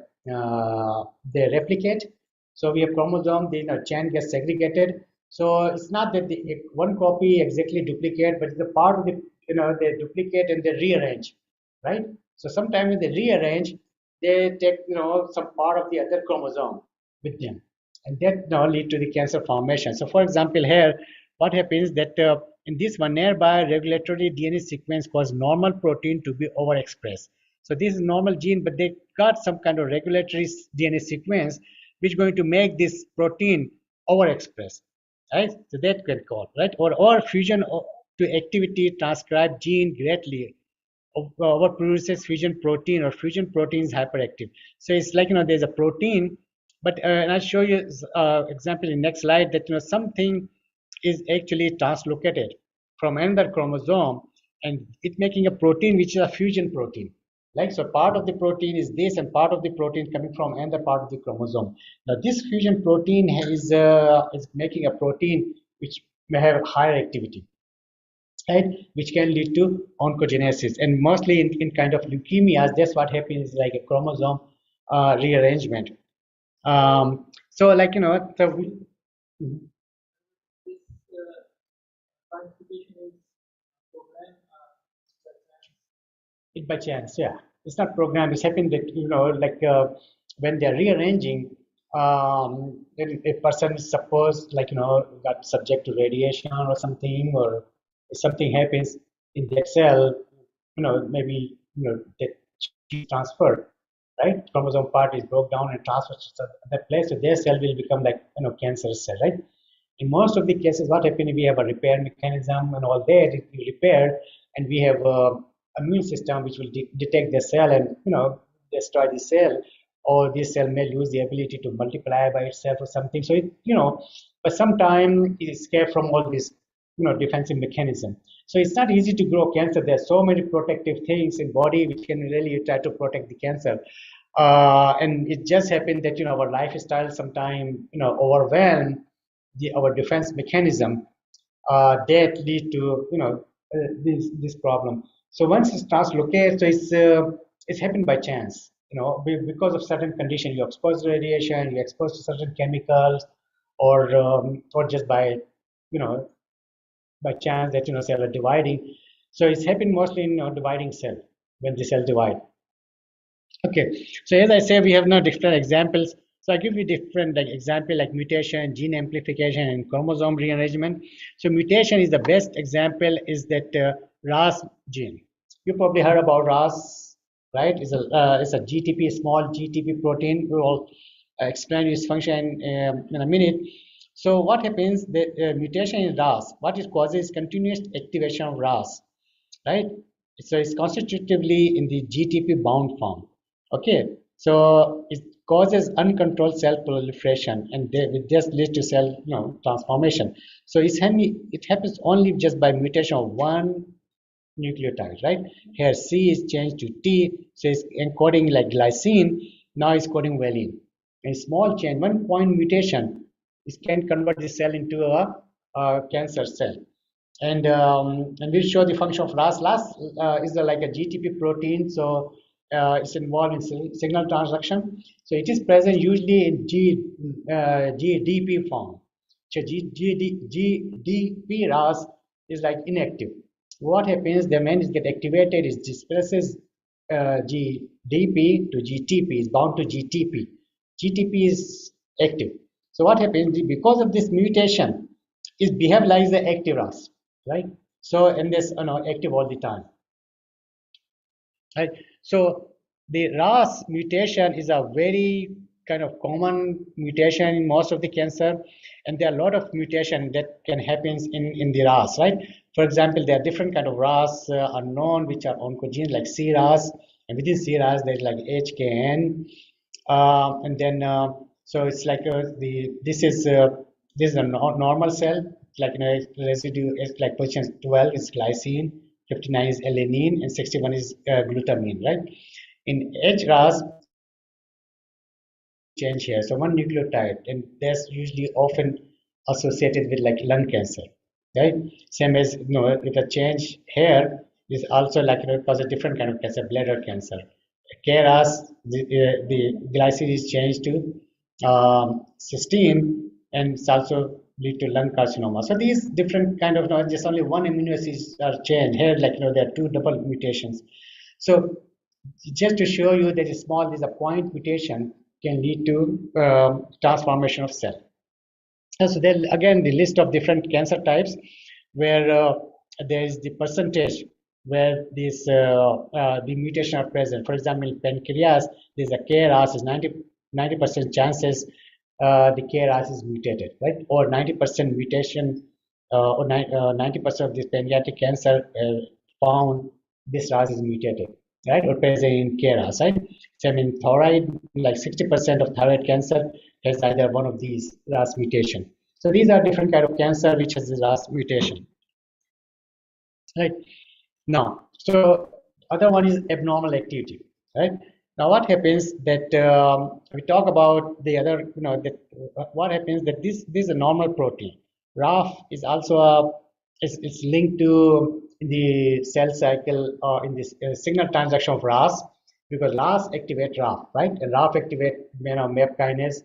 replicate. So we have chromosome, then a chain gets segregated. So it's not that the one copy exactly duplicate, but the part of the they duplicate and they rearrange, right? So sometimes when they rearrange, they take some part of the other chromosome with them, and that now lead to the cancer formation. So for example, here what happens that in this one nearby regulatory DNA sequence cause normal protein to be overexpressed. So this is normal gene, but they got some kind of regulatory DNA sequence which is going to make this protein overexpressed, right? So that can cause, right? Or fusion to activity transcribe gene greatly overproduces fusion protein, or fusion protein is hyperactive. So it's like there's a protein, but and I'll show you example in next slide that something is actually translocated from another chromosome, and it's making a protein which is a fusion protein. Like so, part of the protein is this, and part of the protein coming from another part of the chromosome. Now, this fusion protein is making a protein which may have higher activity, right, which can lead to oncogenesis. And mostly in kind of leukemias, that's what happens, like a chromosome rearrangement. So like Mhm. This quantification is program It by chance, yeah, it's not programmed. It's happened that like when they're rearranging, then a person is supposed like got subject to radiation or something, or if something happens in that cell, maybe that gene transferred, right? Chromosome part is broke down and transferred to that place, so their cell will become like cancerous cell, right? In most of the cases, what happens, we have a repair mechanism and all that, it will repair, and we have a immune system which will detect the cell and destroy the cell, or this cell may lose the ability to multiply by itself or something. So but sometimes it escape from all this defensive mechanism. So it's not easy to grow cancer. There's so many protective things in body which can really try to protect the cancer. And it just happened that our lifestyle sometimes overwhelm our defense mechanism, that lead to this problem. So once it starts locate, so it's happened by chance, because of certain condition. You expose to radiation, you expose to certain chemicals, or just by by chance that cell are dividing. So it's happened mostly in dividing cell, when the cell divide. Okay, so as I say, we have now different examples. So I give you different like example like mutation, gene amplification, and chromosome rearrangement. So mutation is the best example is that RAS gene. You probably heard about RAS, right? It's a GTP, small GTP protein. We will explain its function in a minute. So what happens? The mutation in RAS, what it causes continuous activation of RAS, right? So it's constitutively in the GTP bound form. Okay, so it causes uncontrolled cell proliferation, and this leads to cell transformation. So it happens only just by mutation of one nucleotide, right? Here C is changed to T, so it's encoding like glycine, now it's coding valine. A small change, 1 point mutation, it can convert the cell into a cancer cell. And we'll show the function of RAS. RAS is like a GTP protein, so it's involved in signal transduction. So it is present usually in GDP form. So GDP RAS is like inactive. What happens? The man is get activated, it displaces GDP to GTP, is bound to GTP. GTP is active. So what happens? Because of this mutation, is behave like the active RAS, right? So and this active all the time, right? So the RAS mutation is a very kind of common mutation in most of the cancer, and there are a lot of mutation that can happen in the RAS, right? For example, there are different kind of RAS are known, which are oncogenes like CRAS, and within CRAS there's like HKN, and then so it's like this This is a normal cell, like residue is like position 12 is glycine, 59 is alanine, and 61 is glutamine, right? In HRAS, change here. So one nucleotide, and that's usually often associated with like lung cancer, right? Same as if a change here is also like cause a different kind of cancer, bladder cancer. KRAS, the glycine is changed to cysteine, and it's also lead to lung carcinoma. So these different kind of just only one amino acids are changed here, like there are two double mutations. So just to show you that a small is a point mutation can lead to transformation of cell. So then again, the list of different cancer types where there is the percentage where this the mutation are present. For example, in pancreas, there's a KRAS is 90% chances the KRAS is mutated, right? Or 90% mutation or 90% of this pancreatic cancer found this RAS is mutated, right? Or present in KRAS, right? Same in thyroid, like 60% of thyroid cancer has either one of these RAS mutation. So these are different kind of cancer which has the RAS mutation, right? Now, so other one is abnormal activity, right? Now, what happens that we talk about the other, that what happens that this is a normal protein. RAF is also it's linked to the cell cycle in this signal transaction of RAS, because RAS activate RAF, right? And RAF activate MAP kinase.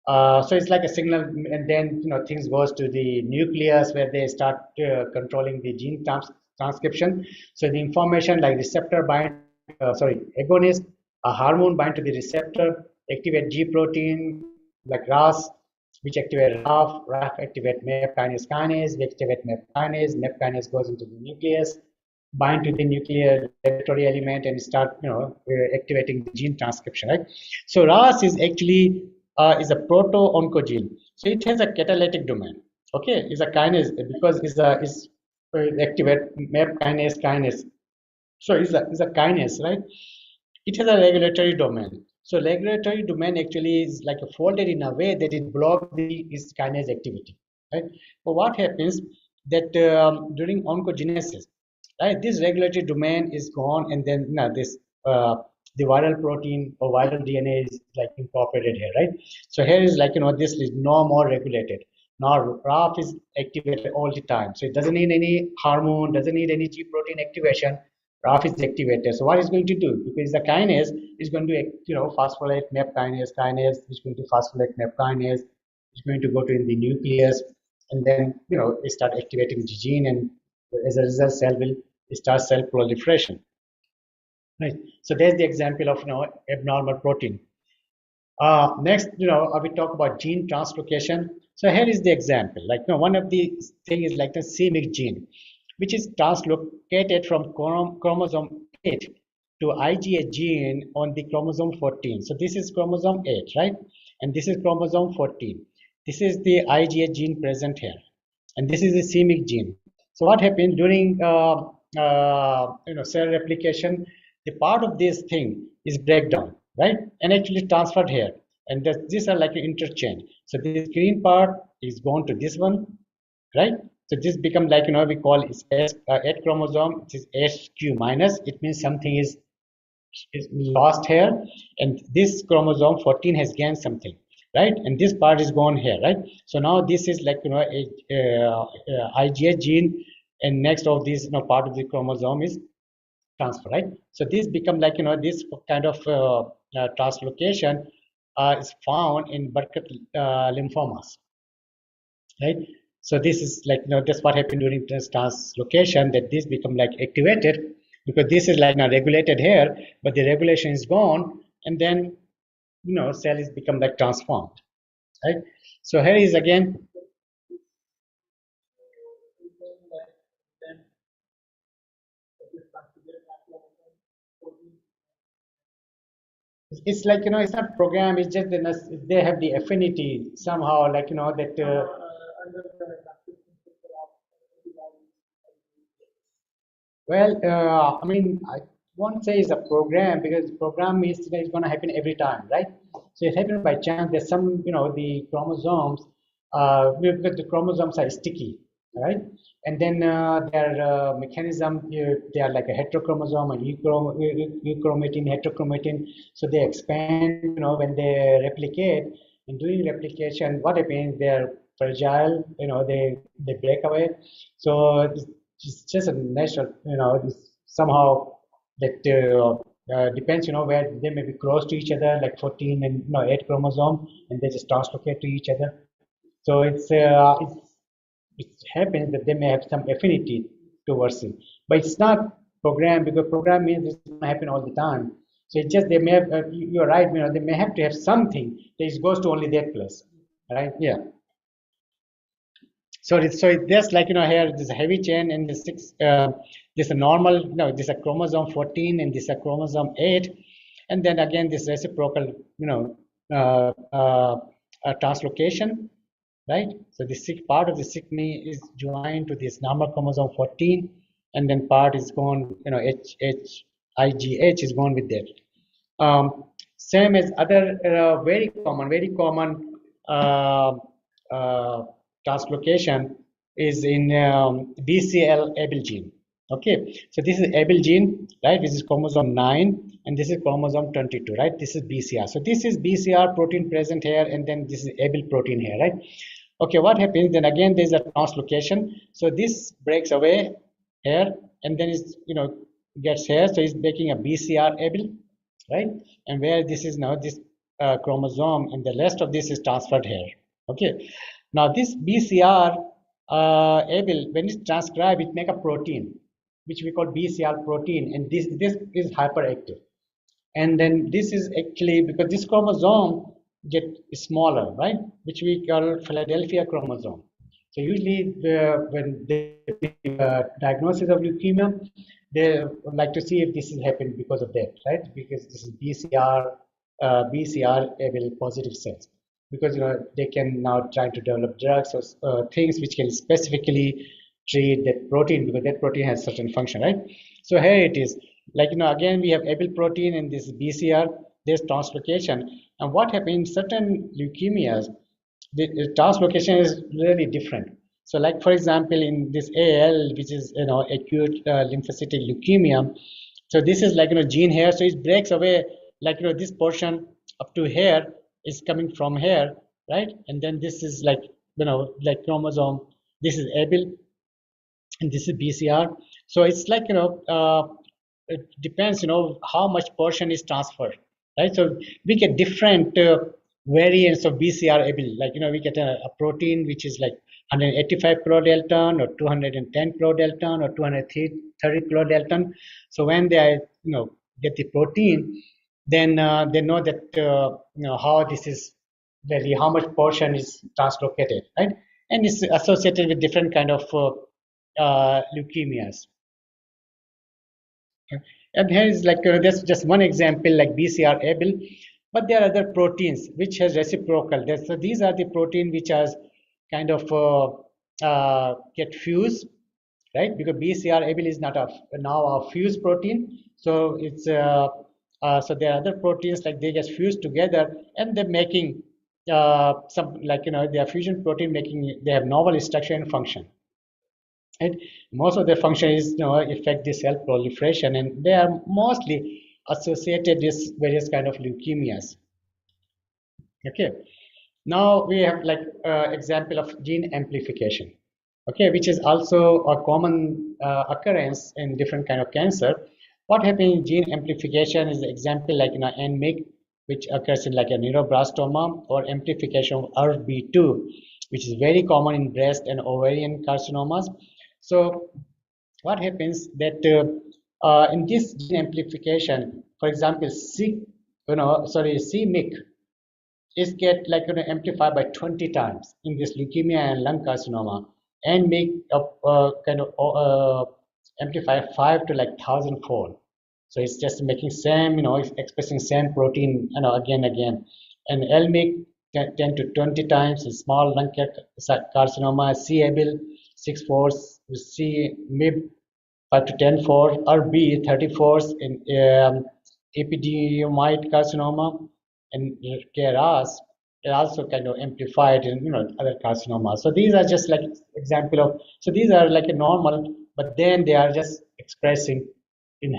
So it's like a signal, and then things goes to the nucleus where they start controlling the gene transcription. So the information like receptor bind, agonist, a hormone bind to the receptor, activate G protein like RAS, which activate RAF activate MAP kinase, we activate MAP kinase goes into the nucleus, bind to the nuclear regulatory element and start activating the gene transcription, right? So RAS is actually is a proto-oncogene. So it has a catalytic domain. Okay, is a kinase because is activate MAP kinase. So is a kinase, right? It has a regulatory domain. So regulatory domain actually is like folded in a way that it blocks its kinase activity, right? But what happens that during oncogenesis, right, this regulatory domain is gone, and then this the viral protein or viral DNA is like incorporated here, right? So here is like this is no more regulated. Now RAF is activated all the time, so it doesn't need any hormone, doesn't need any G protein activation. RAF is activated. So what is going to do? Because the kinase is going to phosphorylate MAP kinase is going to phosphorylate MAP kinase, is going to go to in the nucleus, and then it start activating the gene, and as a result cell will start cell proliferation, right? So there's the example of abnormal protein. Next, we talk about gene translocation. So here is the example. Like one of the thing is like the c-MYC gene, which is translocated from chromosome 8 to IgA gene on the chromosome 14. So this is chromosome 8, right? And this is chromosome 14. This is the IgA gene present here, and this is the c-MYC gene. So what happened during cell replication? The part of this thing is breakdown, right? And actually transferred here, and these are like an interchange. So this green part is gone to this one, right? So this becomes like we call it S 8 chromosome. It is HQ minus. It means something is lost here, and this chromosome 14 has gained something, right? And this part is gone here, right? So now this is like IgA gene, and next of this part of the chromosome is transfer, right? So this become like this kind of translocation is found in Burkitt lymphomas, right? So this is like that's what happened during this translocation, that this become like activated, because this is like now regulated here, but the regulation is gone, and then cell is become like transformed, right? So here is again. It's like it's not program. It's just they have the affinity somehow, like that. Well, I mean, I won't say it's a program, because program is it's going to happen every time, right? So it happens by chance. There's some the chromosomes because the chromosomes are sticky, right? And then their mechanism, they are like a heterochromosome and euchromatin, heterochromatin. So they expand, when they replicate. And during replication, what happens? They're fragile, they break away. So it's just a natural, somehow that depends, where they may be close to each other, like 14 and 8 chromosome, and they just translocate to each other. So it happens that they may have some affinity towards it, but it's not programmed, because program means it's going to happen all the time. So it's just they may have, you're right, they may have to have something that goes to only that place, right? Yeah. So there's like, here there's a heavy chain and the six, this a normal, this a chromosome 14 and this a chromosome 8, and then again this reciprocal, translocation, right? So the part of the sigma is joined to this normal chromosome 14, and then part is gone, IGH is gone with that. Same as other very common translocation is in BCL Abel gene. Okay, so this is Abel gene, right? This is chromosome 9, and this is chromosome 22, right? This is BCR. So this is BCR protein present here, and then this is Abel protein here, right? Okay, what happens then? Again, there's a translocation. So this breaks away here, and then it's gets here. So it's making a BCR Abel, right? And where this is now this chromosome, and the rest of this is transferred here. Okay, now this BCR Abel, when it's transcribed, it make a protein, which we call BCR protein, and this is hyperactive. And then this is actually because this chromosome get smaller, right? Which we call Philadelphia chromosome. So usually when they diagnosis of leukemia, they would like to see if this is happening because of that, right? Because this is BCR Abel positive cells. Because they can now try to develop drugs or things which can specifically treat that protein, because that protein has certain function, right? So here it is, like again we have Abel protein and this BCR, there's translocation, and what happens in certain leukemias, the translocation is really different. So like for example in this AL, which is acute lymphocytic leukemia, so this is like gene here, so it breaks away, like this portion up to here is coming from here, right? And then this is like like chromosome, this is Abel and this is BCR. So it's like it depends how much portion is transferred, right? So we get different variants of BCR Abel, like we get a protein which is like 185 kilodalton or 210 kilodalton or 230 kilodalton. So when they get the protein, then they know that how this is really, how much portion is translocated, right? And it's associated with different kind of leukemias. And here is like that's just one example, like BCR Abel, but there are other proteins which has reciprocal. So these are the protein which has kind of get fused, right? Because BCR Abel is not now a fused protein, so it's so there are other proteins like they get fused together, and they're making some, like their fusion protein making, they have novel structure and function. And most of their function is affect the cell proliferation, and they are mostly associated with various kind of leukemias. Okay, now we have like example of gene amplification, okay, which is also a common occurrence in different kind of cancer. What happens in gene amplification is the example like NMIG, which occurs in like a neuroblastoma, or amplification of ERV2, which is very common in breast and ovarian carcinomas. So what happens that in this gene amplification, for example, c-MYC is get like amplified by 20 times in this leukemia and lung carcinoma, and make kind of amplify 5 to like 1,000-fold. So it's just making same, it's expressing same protein, again. And LMIC 10 to 20 times in small lung carcinoma, c-Abel 6 folds, c-MIB 5 to 10 folds, or B 30 folds in epididymite carcinoma, and KRAS They're also kind of amplified in other carcinomas. So these are just like example of, so these are like a normal, but then they are just expressing in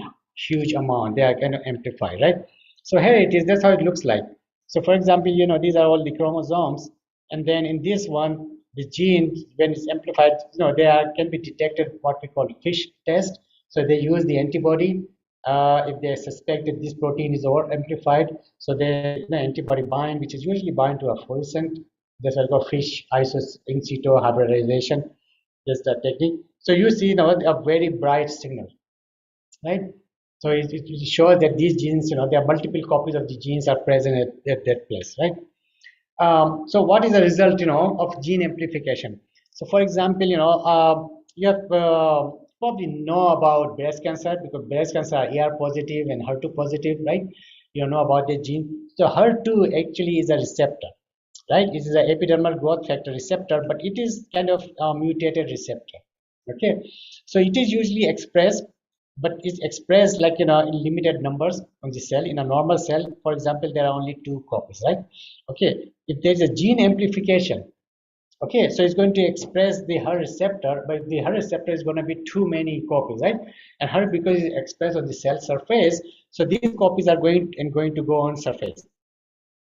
huge amount. They are kind of amplified, right? So here it is. That's how it looks like. So for example, these are all the chromosomes, and then in this one, the gene when it's amplified, they are can be detected what we call fish test. So they use the antibody if they suspect that this protein is over amplified, so they antibody bind, which is usually bind to a fluorescent. That's what called fish isos in situ hybridization. That's the technique. So you see now a very bright signal, right? So it shows that these genes, there are multiple copies of the genes are present at that place, right? So what is the result, of gene amplification? So for example, you have probably know about breast cancer because breast cancer are ER positive and HER2 positive, right? You know about the gene. So HER2 actually is a receptor, right? It is an epidermal growth factor receptor, but it is kind of a mutated receptor. Okay, so it is usually expressed, but it's expressed like in limited numbers on the cell. In a normal cell, for example, there are only 2 copies, right? Okay, if there's a gene amplification, okay, so it's going to express the her receptor, but the her receptor is going to be too many copies, right? And her, because it's expressed on the cell surface, so these copies are going to go on surface,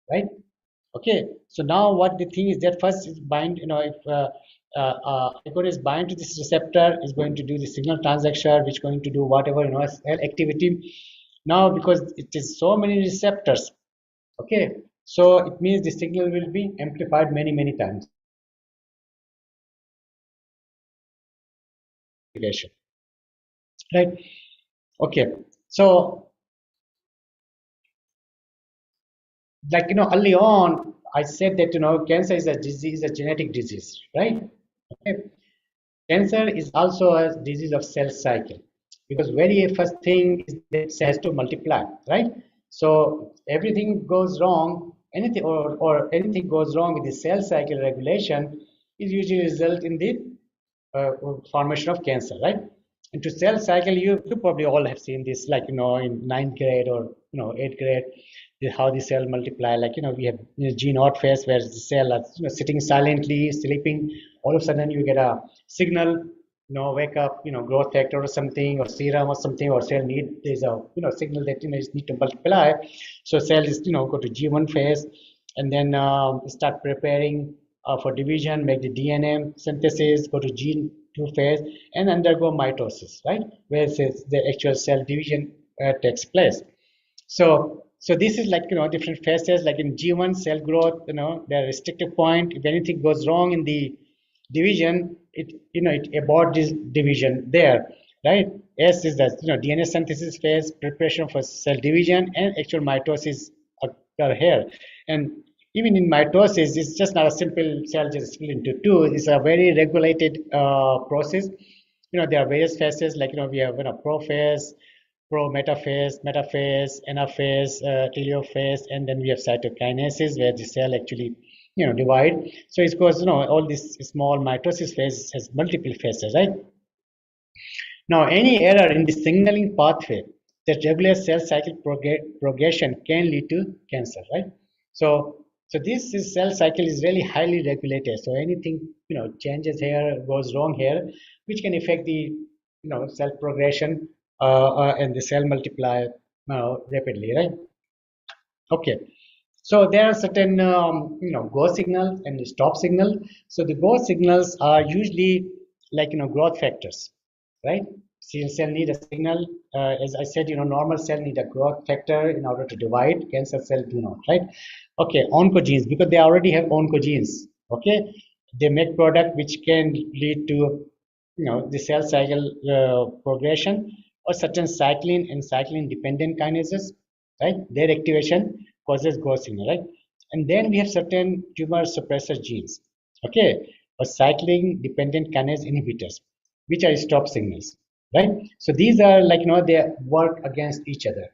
right? Okay, so now what the thing is that first is bind, if agonist bind to this receptor, is going to do the signal transduction, which is going to do whatever, cell activity. Now, because it is so many receptors, okay, so it means the signal will be amplified many, many times. Right? Okay, so like early on I said that cancer is a disease, a genetic disease, right? Okay. Cancer is also a disease of cell cycle because very first thing is that it has to multiply, right? So everything goes wrong, anything or anything goes wrong with the cell cycle regulation is usually result in the formation of cancer, right? And to cell cycle, you probably all have seen this, like in ninth grade or eighth grade, how the cell multiply. Like we have G naught phase where the cell are sitting silently, sleeping. All of a sudden, you get a signal, wake up, growth factor or something, or serum or something, or cell need there's a signal that it need to multiply. So cell is go to G1 phase, and then start preparing for division, make the DNA synthesis, go to gene 2 phase, and undergo mitosis, right? Where the actual cell division takes place. So this is like different phases. Like in G1 cell growth, there are restrictive point. If anything goes wrong in the division, it abort this division there, right? S is the DNA synthesis phase, preparation for cell division, and actual mitosis occur here. And even in mitosis, it's just not a simple cell just split into two. It's a very regulated process. There are various phases, like we have prophase, pro-metaphase, metaphase, anaphase, telophase, and then we have cytokinesis, where the cell actually divide. So it goes, all this small mitosis phase has multiple phases, right? Now, any error in the signaling pathway that regulates cell cycle progression can lead to cancer, right? So this cell cycle is really highly regulated. So anything changes here, goes wrong here, which can affect the cell progression and the cell multiply rapidly, right? Okay. So there are certain go signals and stop signal. So the go signals are usually like growth factors, right? Cell need a signal. As I said, normal cell need a growth factor in order to divide. Cancer cell do not, right? Okay, oncogenes, because they already have oncogenes. Okay, they make product which can lead to the cell cycle progression, or certain cyclin and cyclin dependent kinases, right? Their activation causes growth signal, right? And then we have certain tumor suppressor genes, okay, or cyclin dependent kinase inhibitors, which are stop signals, right? So these are like they work against each other,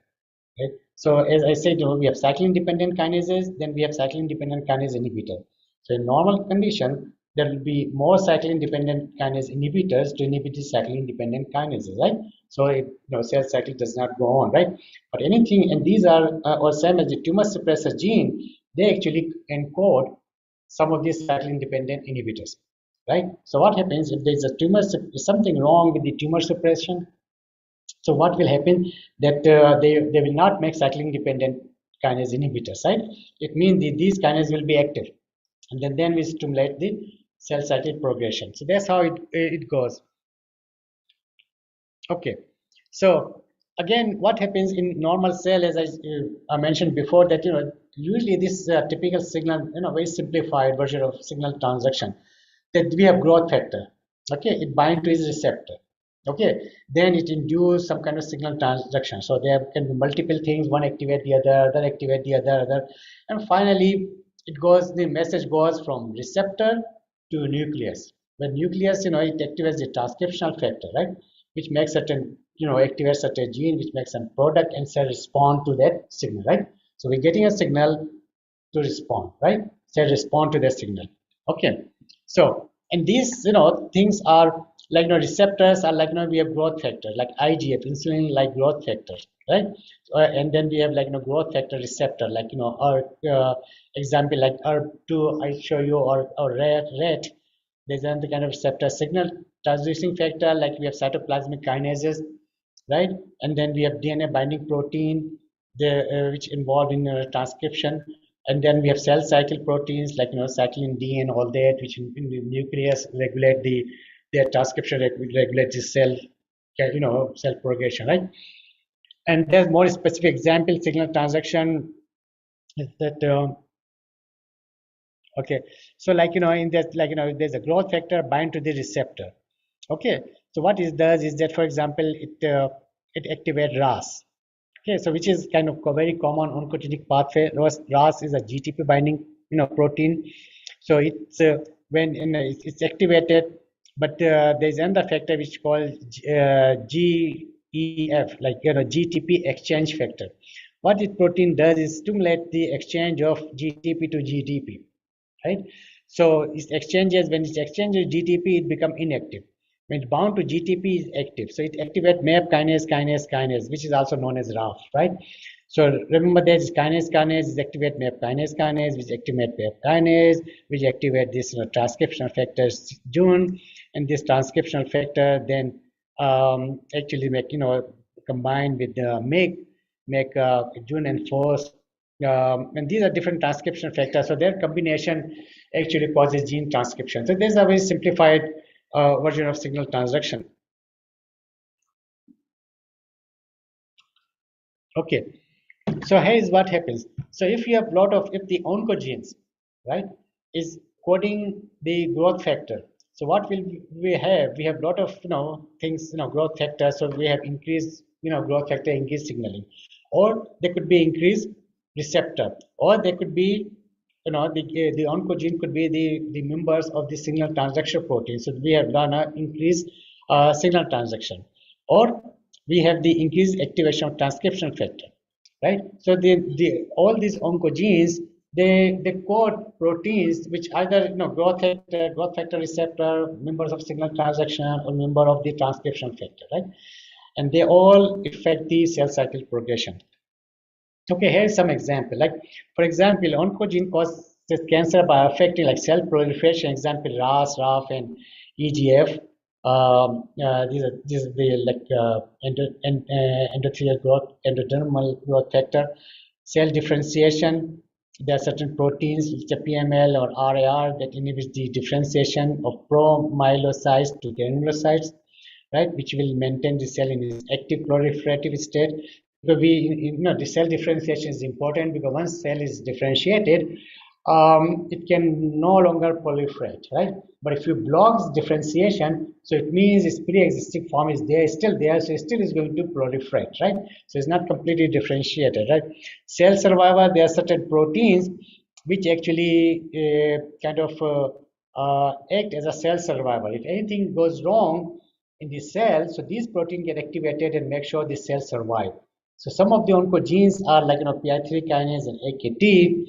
right? So as I said, we have cyclin dependent kinases, then we have cyclin dependent kinase inhibitor. So in normal condition, there will be more cyclin dependent kinase inhibitors to inhibit the cyclin dependent kinases, right? So it, cell cycle does not go on, right? But anything, and these are or same as the tumor suppressor gene, they actually encode some of these cyclin-dependent inhibitors, right? So what happens if there's a tumor, something wrong with the tumor suppression? So what will happen that they will not make cyclin-dependent kinase inhibitors, right? It means these kinases will be active, and then we stimulate the cell cycle progression. So that's how it goes. Okay, so again, what happens in normal cell, as I mentioned before, that usually this typical signal, very simplified version of signal transduction, that we have growth factor. Okay, it binds to its receptor. Okay, then it induces some kind of signal transduction. So there can be multiple things. One activate the other activate the other, and finally it goes. The message goes from receptor to nucleus. When nucleus, it activates the transcriptional factor, right? Which makes certain, activates certain gene, which makes some product, and cell respond to that signal, right? So we're getting a signal to respond, right? Cell respond to that signal. Okay, so and these, things are like, receptors are like, we have growth factor like IGF, insulin like growth factor, right? And then we have like, growth factor receptor like, our example like ERB2 I show you, or RET. There's another kind of receptor signal transducing factor, like we have cytoplasmic kinases, right? And then we have DNA binding protein, which involved in transcription. And then we have cell cycle proteins like, cyclin D and all that, which in the nucleus regulate their transcription, regulate the cell, cell progression, right? And there's more specific example signal transduction is that. Okay, so like, in that, like, there's a growth factor bind to the receptor. Okay, so what it does is that, for example, it activates RAS. Okay, so which is kind of a very common oncogenic pathway. RAS is a GTP binding, protein. So it's when it's activated, but there's another factor which is called GEF, like, GTP exchange factor. What this protein does is stimulate the exchange of GTP to GDP, right? So it exchanges, when it exchanges GTP, it becomes inactive. When it's bound to GTP, is active. So it activates MAP kinase, which is also known as RAF, right? So remember that kinase is activate MAP kinase, which activate MAP kinase, which activate this transcriptional factor Jun, and this transcriptional factor then actually make, combine with the make Jun and force. And these are different transcription factors, so their combination actually causes gene transcription. So this is a very simplified version of signal transduction. Okay, so here is what happens. So if you have if the oncogenes, right, is coding the growth factor, so what will we have? We have a lot of things, growth factor. So we have increased, growth factor, increased signaling, or they could be increased receptor, or they could be, the oncogene could be the members of the signal transduction protein. So we have done an increased signal transduction, or we have the increased activation of transcription factor, right? So all these oncogenes, they code proteins which either, growth factor receptor, members of signal transduction, or member of the transcription factor, right? And they all affect the cell cycle progression. Okay, here's some example. Like, for example, oncogene causes cancer by affecting like cell proliferation. Example, RAS, RAF, and EGF. These are the like endothelial growth, endodermal growth factor. Cell differentiation. There are certain proteins, which are PML or RAR, that inhibits the differentiation of promyelocytes to granulocytes, right, which will maintain the cell in its active proliferative state. Because the cell differentiation is important, because once cell is differentiated, it can no longer proliferate, right? But if you block differentiation, so it means its pre-existing form is there, still there, so it still is going to proliferate, right? So it's not completely differentiated, right? Cell survival, there are certain proteins which actually kind of act as a cell survival. If anything goes wrong in the cell, so these proteins get activated and make sure the cell survive. So some of the oncogenes are like, PI3 kinase and AKT.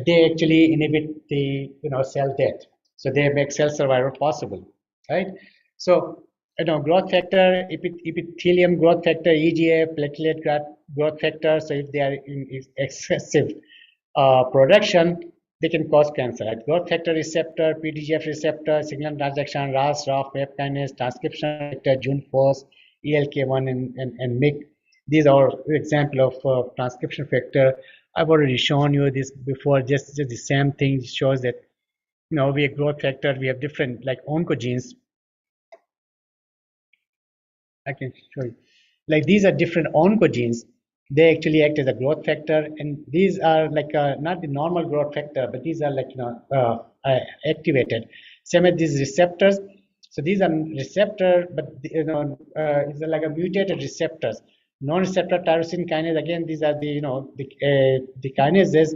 They actually inhibit the, cell death. So they make cell survival possible, right? So, growth factor, epithelium growth factor, EGF, platelet growth factor. So if they are excessive, production, they can cause cancer. Like growth factor receptor, PDGF receptor, signal transduction, RAS, RAF, MAP kinase, transcription factor, JUN-FOS, ELK1, and MYC. These are example of transcription factor. I've already shown you this before. Just the same thing shows that we have growth factor. We have different like oncogenes. I can show you. Like these are different oncogenes. They actually act as a growth factor, and these are like not the normal growth factor, but these are like activated. Same as these receptors. So these are receptor, but it's like a mutated receptors. Non-receptor tyrosine kinase. Again, these are the kinases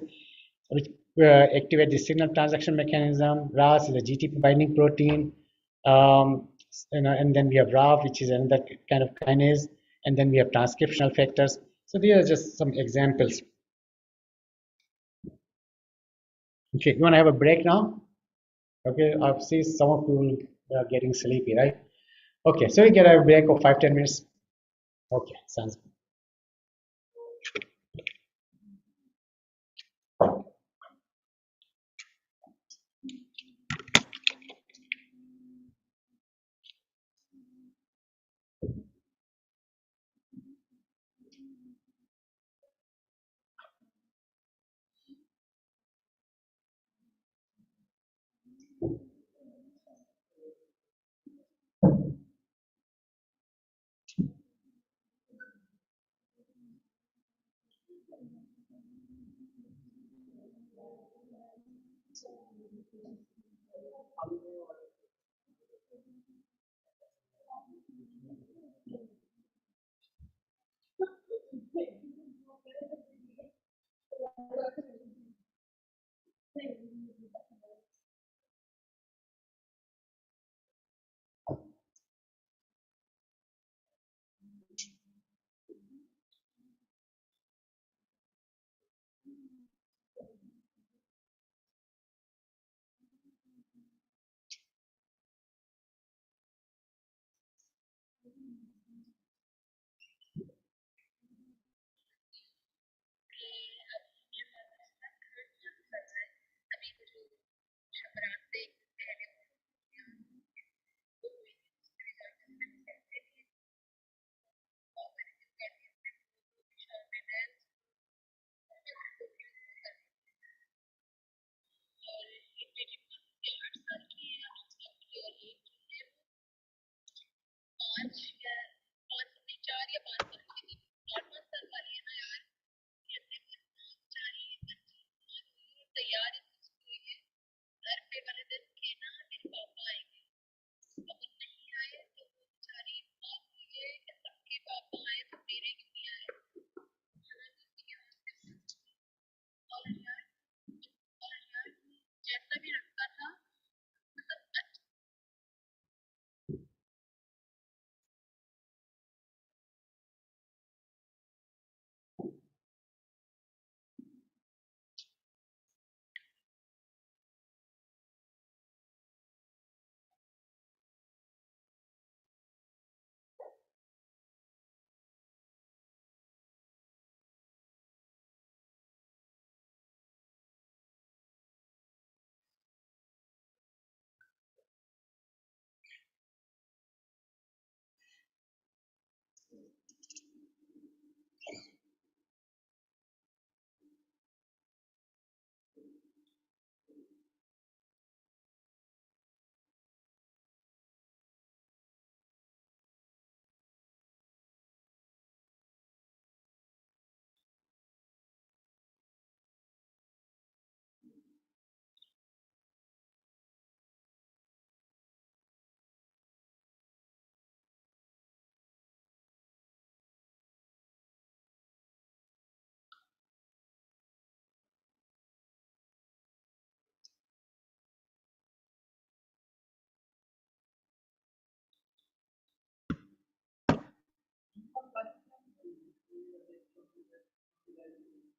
which activate the signal transduction mechanism. RAS is a GTP binding protein. And then we have RAF, which is another kind of kinase, and then we have transcriptional factors. So these are just some examples. Okay, you want to have a break now? Okay, I see some of you are getting sleepy, right? Okay, so we get a break of 5-10 minutes. Okay, sounds good.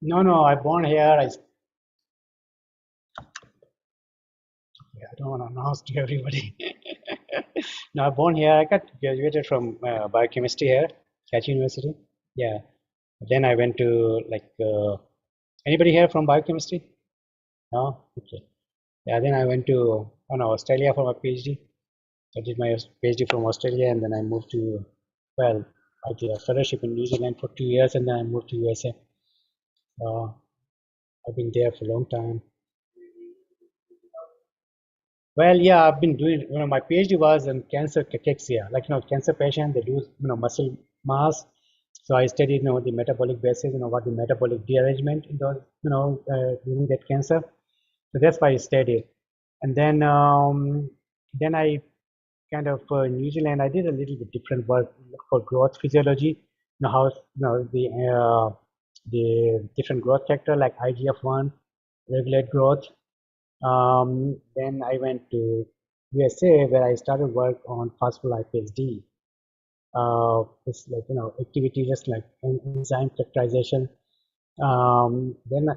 No, I born here. I don't want to announce to everybody. No, I born here. I got graduated from biochemistry here, Kachi University. Yeah. Then I went to Anybody here from biochemistry? No? Okay. Yeah, then I went to Australia for my PhD. I did my PhD from Australia, and then I moved to, well, I did a fellowship in New Zealand for 2 years, and then I moved to USA. I've been there for a long time. Well, yeah, I've been doing, my PhD was in cancer cachexia, like, cancer patient, they lose, muscle mass. So I studied, the metabolic basis, what the metabolic derangement in those, during that cancer. So that's why I studied. And then I kind of, New Zealand, I did a little bit different work for growth physiology, how, the different growth factor like IGF-1 regulate growth. Then I went to USA where I started work on phospholipase D. It's like, activity just like enzyme characterization. Then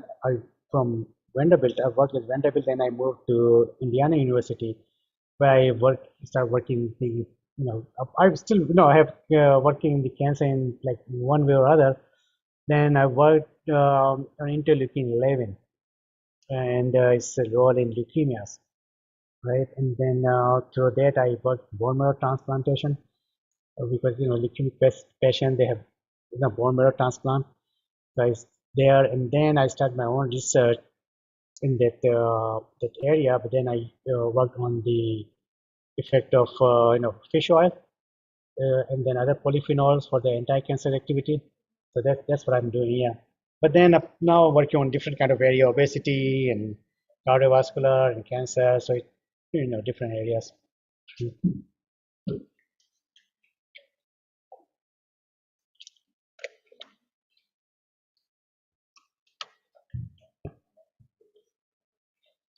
from Vanderbilt, I worked with Vanderbilt, then I moved to Indiana University where I started working the, I still, I have working in the cancer in like one way or other. Then I worked on interleukin 11 and its role in leukemias, right? And then through that I worked bone marrow transplantation because leukemic patient they have bone marrow transplant. So I was there, and then I started my own research in that area. But then I worked on the effect of fish oil and then other polyphenols for the anti-cancer activity. So that's what I'm doing here. But then now working on different kind of area, obesity and cardiovascular and cancer. So different areas.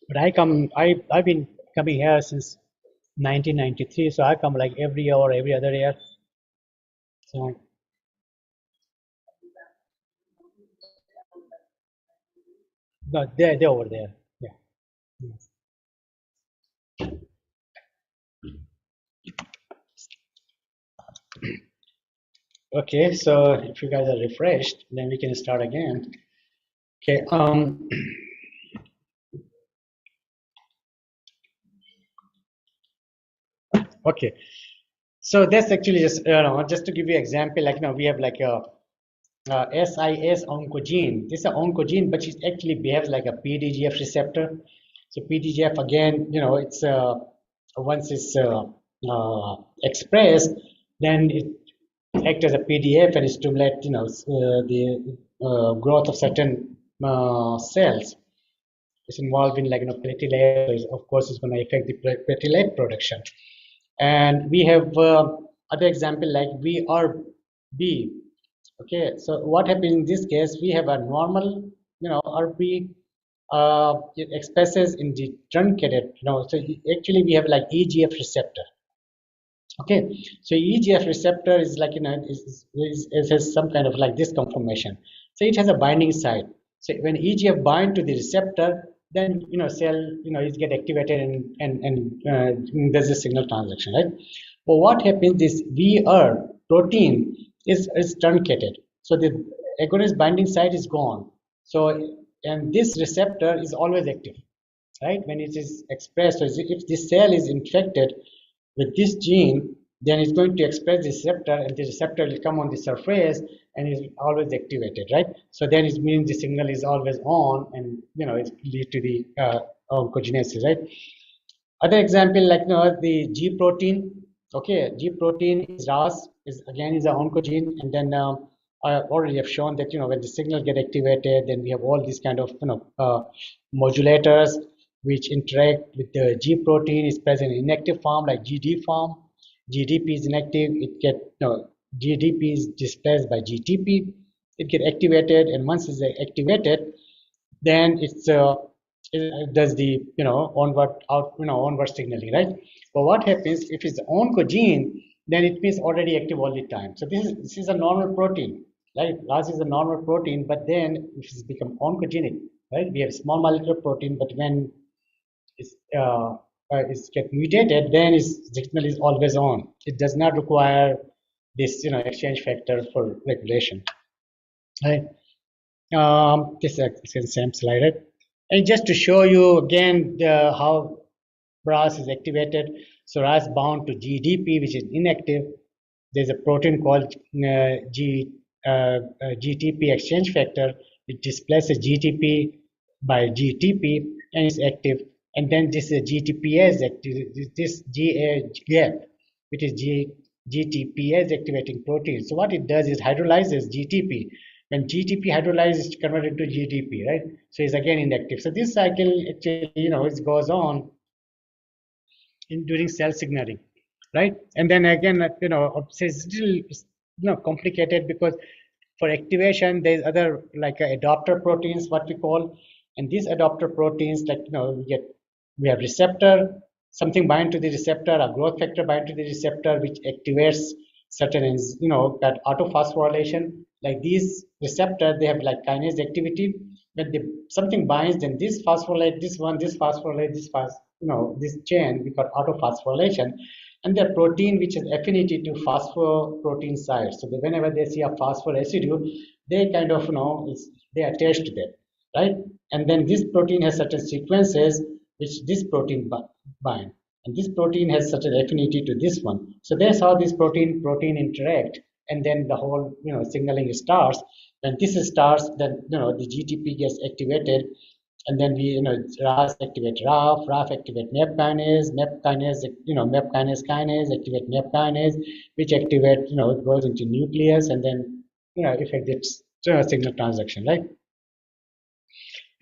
But I've been coming here since 1993, so I come like every year or every other year. So no, they're over there. Yeah. Okay, so if you guys are refreshed, then we can start again. Okay. Okay. So that's actually just to give you an example, like we have like a SIS oncogene. This is an oncogene, but it actually behaves like a PDGF receptor. So PDGF again, it's once it's expressed, then it acts as a PDF and stimulate, the growth of certain cells. It's involved in like platelet. Of course, it's going to affect the platelet production. And we have other example like VRB. Okay, so what happens in this case? We have a normal, RB. It expresses in the truncated. So actually we have like EGF receptor. Okay, so EGF receptor is like it has some kind of like this conformation. So it has a binding site. So when EGF bind to the receptor, then cell is get activated and there's a signal transaction, right? But what happens? This VR protein is truncated, so the agonist binding site is gone. So and this receptor is always active, right? When it is expressed, so if this cell is infected with this gene, then it's going to express the receptor, and the receptor will come on the surface and is always activated, right? So then it means the signal is always on, and it lead to the oncogenesis, right? Other example like the G protein. Okay, G protein is RAS is again is an oncogene, and then I already have shown that when the signal get activated, then we have all these kind of modulators which interact with the G protein is present in inactive form like GD form. GDP is inactive. It get GDP is displaced by GTP. It get activated, and once it's activated, then it does the onward signaling, right? But what happens if it's oncogene? Then it means already active all the time. So this is a normal protein, right? RAS is a normal protein, but then if it's become oncogenic, right? We have small molecular protein, but when it's get mutated, then its signal is always on. It does not require this exchange factor for regulation, right? This is the same slide, right? And just to show you again how RAS is activated. So RAS bound to GDP, which is inactive. There's a protein called GTP exchange factor. It displaces GTP by GTP and is active. And then this is GTPase active. This GA gap, which is GTPase activating protein. So what it does is hydrolyzes GTP. When GTP hydrolyzes, it's converted to GTP, right? So it's again inactive. So this cycle actually, it goes on during cell signaling, right? And then again, it's still complicated because for activation, there's other like adapter proteins, what we call, and these adapter proteins, like we have receptor, something bind to the receptor, a growth factor bind to the receptor, which activates certain, that autophosphorylation. Like these receptor, they have like kinase activity. When something binds, then this phosphorylate, this one, this phosphorylate, this chain, we call autophosphorylation. And the protein which has affinity to phosphoprotein sites. So whenever they see a phosphor residue, they kind of they attach to that, right? And then this protein has certain sequences which this protein bind, and this protein has such an affinity to this one. So that's how this protein interact, and then the whole signaling starts. When this starts, then the GTP gets activated, and then we RAS activate RAF activate MEP kinase, MEP kinase activate MEP kinase, which activate it goes into nucleus, and then affect its signal transduction, right?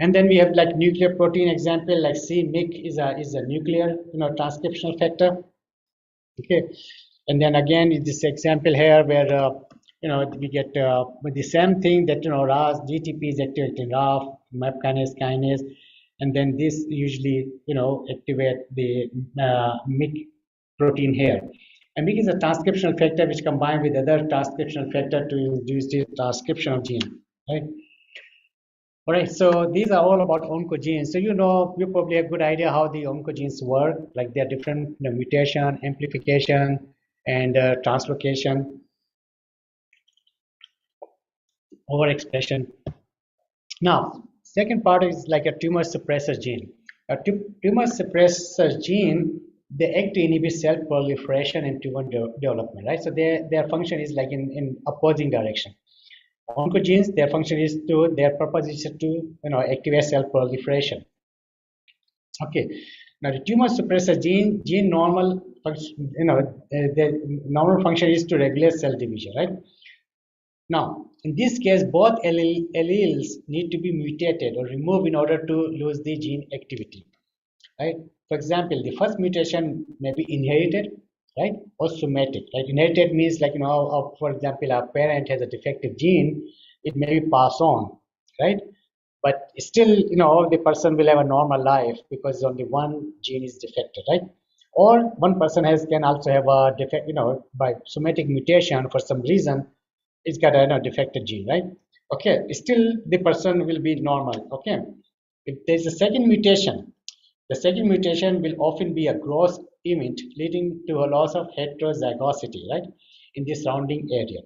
And then we have like nuclear protein example, like c-MYC is a nuclear transcriptional factor. Okay, and then again in this example here where we get with the same thing that RAS GTP is activating RAF MEP kinase, and then this usually activate the MYC protein here. And MYC is a transcriptional factor which combined with other transcriptional factor to induce the transcription of gene, right? All right, so these are all about oncogenes. So you probably have a good idea how the oncogenes work, like they're different mutation, amplification, and translocation, overexpression. Now, second part is like a tumor suppressor gene. A tumor suppressor gene, they act to inhibit cell proliferation and tumor development, right? So their function is like in opposing direction. Oncogenes, their purpose is to activate cell proliferation. Okay, now the tumor suppressor gene normal function, the normal function is to regulate cell division, right? Now, in this case, both alleles need to be mutated or removed in order to lose the gene activity, right? For example, the first mutation may be inherited, right, or somatic. Like inherited means like for example, a parent has a defective gene, it may be passed on, right? But still, the person will have a normal life because only one gene is defective, right? Or one person can also have a defect, by somatic mutation for some reason, it's got a defective gene, right? Okay, still the person will be normal. Okay, if there's a second mutation, the second mutation will often be a gross event leading to a loss of heterozygosity, right, in the surrounding area.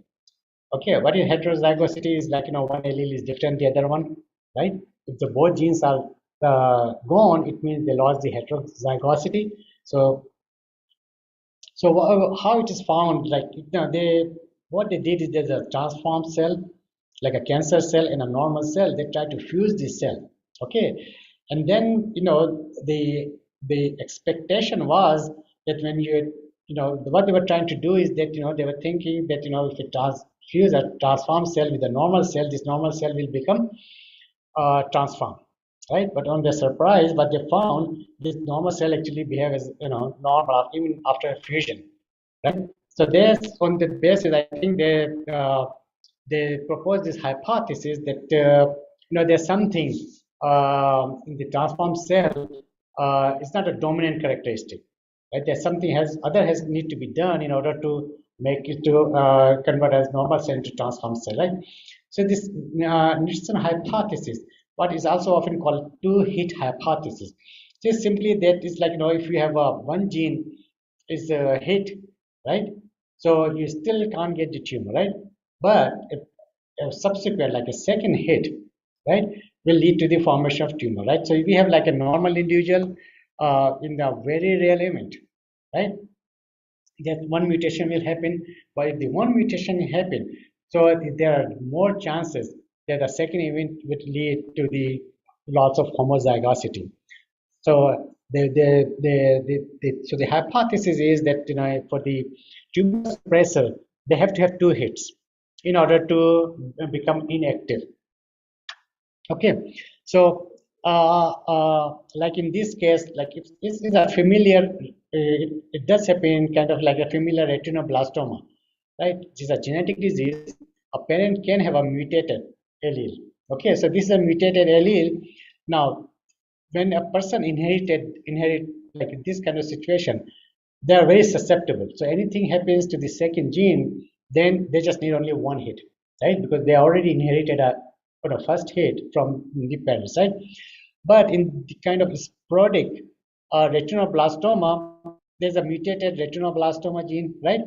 Okay, what is heterozygosity? Is like one allele is different the other one, right? If the both genes are gone, it means they lost the heterozygosity. So how it is found? Like what they did is there's a transformed cell, like a cancer cell and a normal cell. They try to fuse this cell. Okay, and then the expectation was that when what they were trying to do is that they were thinking that if it does fuse a transformed cell with a normal cell, this normal cell will become transformed, right? But on their surprise, what they found, this normal cell actually behaves as normal even after fusion, right? So there's on the basis, I think they proposed this hypothesis that there's something in the transformed cell. It's not a dominant characteristic, right? There's something has need to be done in order to make it to convert as normal cell into transformed cell, right? So this Nixon hypothesis, what is also often called two-hit hypothesis, just simply that is like if you have one gene is a hit, right? So you still can't get the tumor, right? But if subsequent, like a second hit, right, will lead to the formation of tumor, right? So if we have like a normal individual in the very rare event, right, that one mutation will happen, but if the one mutation happen, so there are more chances that the second event would lead to the loss of homozygosity. So the hypothesis is that for the tumor suppressor, they have to have two hits in order to become inactive. Okay, so like in this case, like if this is a familiar, it does happen in kind of like a familiar retinoblastoma, right? It is a genetic disease. A parent can have a mutated allele. Okay, so this is a mutated allele. Now, when a person inherit like this kind of situation, they are very susceptible. So anything happens to the second gene, then they just need only one hit, right? Because they already inherited a first hit from the parents, right? But in the kind of sporadic retinoblastoma, there's a mutated retinoblastoma gene, right?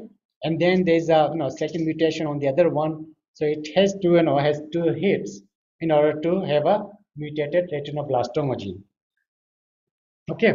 And then there's a second mutation on the other one, so it has to has two hits in order to have a mutated retinoblastoma gene. Okay,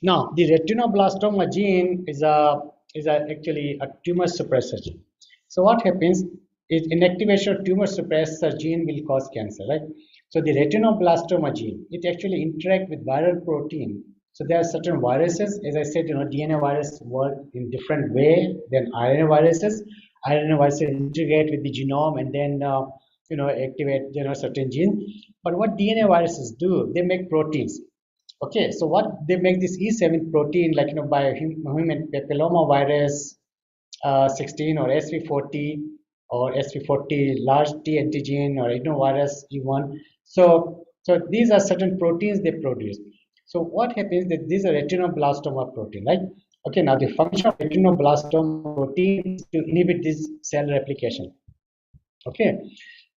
now the retinoblastoma gene is actually a tumor suppressor gene. So what happens is inactivation of tumor suppressor gene will cause cancer, right? So the retinoblastoma gene, it actually interacts with viral protein. So there are certain viruses, as I said, DNA virus work in different way than RNA viruses. RNA viruses integrate with the genome and then activate certain gene. But what DNA viruses do, they make proteins. Okay, so what they make this E7 protein, like by human papilloma virus 16 or SV40 or SV40 large T antigen or adenovirus E1. So these are certain proteins they produce. So what happens that these are retinoblastoma protein, right? Okay, now the function of retinoblastoma protein is to inhibit this cell replication. Okay,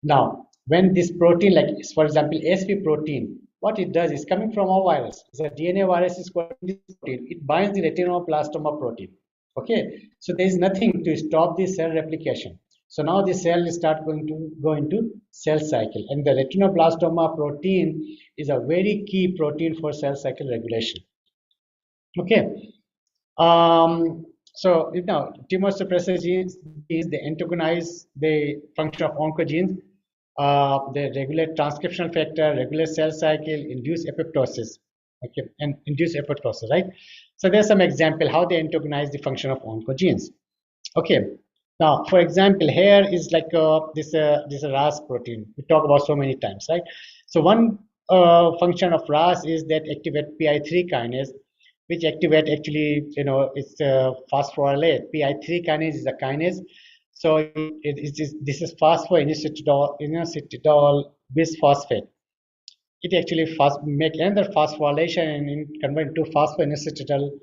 now when this protein, like for example SV protein, what it does is coming from a virus. It's a DNA virus is called this protein. It binds the retinoblastoma protein. Okay, so there is nothing to stop the cell replication. So now the cell start going to go into cell cycle, and the retinoblastoma protein is a very key protein for cell cycle regulation. Okay, so tumor suppressor genes is they antagonize the function of oncogenes. They regulate transcription factor, regulate cell cycle, induce apoptosis. Okay, and induce apoptosis, right? So there's some example how they antagonize the function of oncogenes. Okay, now for example, here is like this RAS protein we talk about so many times, right? So one function of RAS is that activate PI3 kinase, which activate actually it's phosphorylate. PI3 kinase is a kinase, so this is phosphoinositidol bisphosphate. It actually make another phosphorylation and convert into phosphoinositidol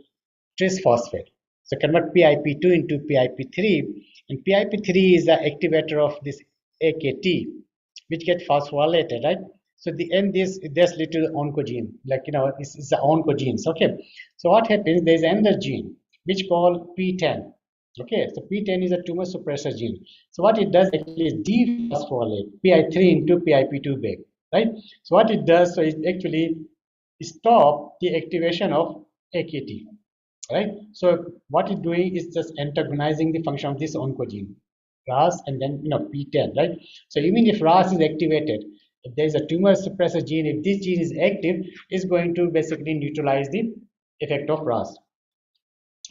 trisphosphate. So convert PIP2 into PIP3, and PIP3 is the activator of this AKT, which get phosphorylated, right? So the end this little oncogene, like this is the oncogenes. Okay, so what happens? There is another gene which called P10. Okay, so P10 is a tumor suppressor gene. So what it does actually is dephosphorylate PI3 into PIP2 back, right? So what it does, so it actually stop the activation of AKT, right? So what it's doing is just antagonizing the function of this oncogene, RAS, and then P10, right? So even if RAS is activated, if there is a tumor suppressor gene, if this gene is active, it's going to basically neutralize the effect of RAS.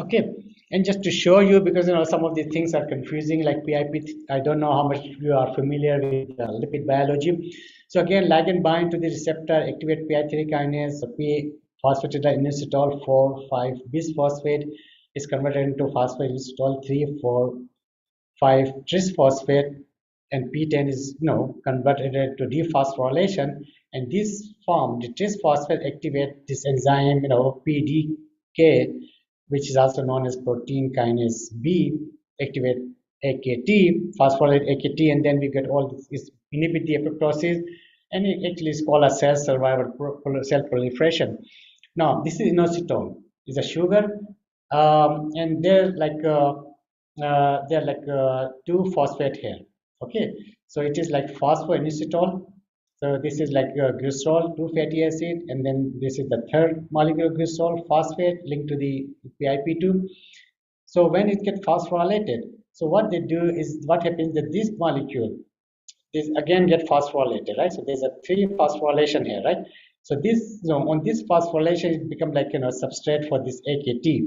Okay, and just to show you, because some of the things are confusing, like PIP, I don't know how much you are familiar with lipid biology. So again, ligand bind to the receptor, activate PI3 kinase, so phosphatidylinositol 4,5 bisphosphate is converted into phosphoinositol 3,4,5 trisphosphate, and P10 is converted to dephosphorylation, and this form, the trisphosphate, activate this enzyme PDK, which is also known as protein kinase B, activate AKT, phosphorylate AKT, and then we get all this is inhibit the apoptosis, and it actually is called a cell survival, cell proliferation. Now this is inositol, is a sugar, and they're like 2 phosphate here. Okay, so it is like phosphoinositol So this is like glycerol, 2 fatty acid, and then this is the third molecule glycerol, phosphate linked to the PIP2. So when it gets phosphorylated, so what they do is what happens that this molecule, this again get phosphorylated, right? So there's a 3 phosphorylation here, right? So this, on this phosphorylation, it become like substrate for this AKT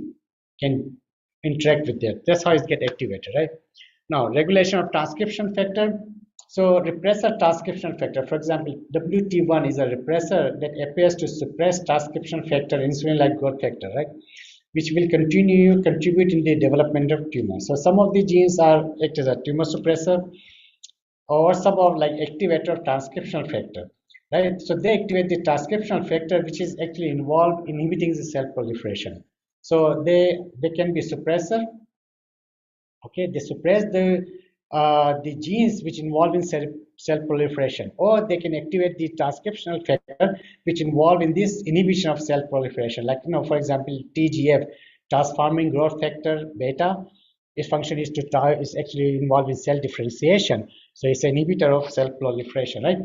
can interact with that. That's how it get activated, right? Now regulation of transcription factor. So repressor transcription factor, for example, WT1 is a repressor that appears to suppress transcription factor, insulin-like growth factor, right? Which will contribute in the development of tumor. So some of the genes are act as a tumor suppressor, or some of like activator of transcriptional factor, right? So they activate the transcriptional factor, which is actually involved in inhibiting the cell proliferation. So they can be suppressor. Okay, they suppress the genes which involve in cell proliferation, or they can activate the transcriptional factor which involve in this inhibition of cell proliferation. Like for example, TGF, transforming growth factor beta. Its function is is actually involved in cell differentiation. So it's an inhibitor of cell proliferation, right?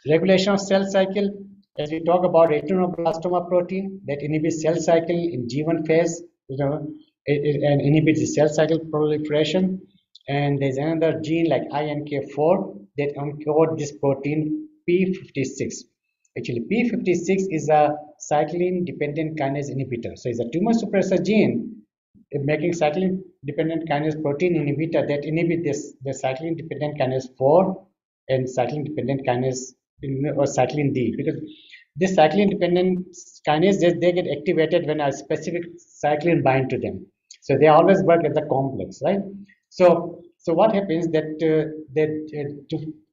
Regulation of cell cycle. As we talk about retinoblastoma protein that inhibits cell cycle in G1 phase, and inhibits the cell cycle proliferation. And there's another gene like INK4 that encode this protein P56. Actually, P56 is a cyclin-dependent kinase inhibitor. So it's a tumor suppressor gene making cyclin-dependent kinase protein inhibitor that inhibit the cyclin-dependent kinase 4 and cyclin-dependent kinase or cyclin D, because this cyclin-dependent kinase they get activated when a specific cyclin bind to them. So they always work as a complex, right? So what happens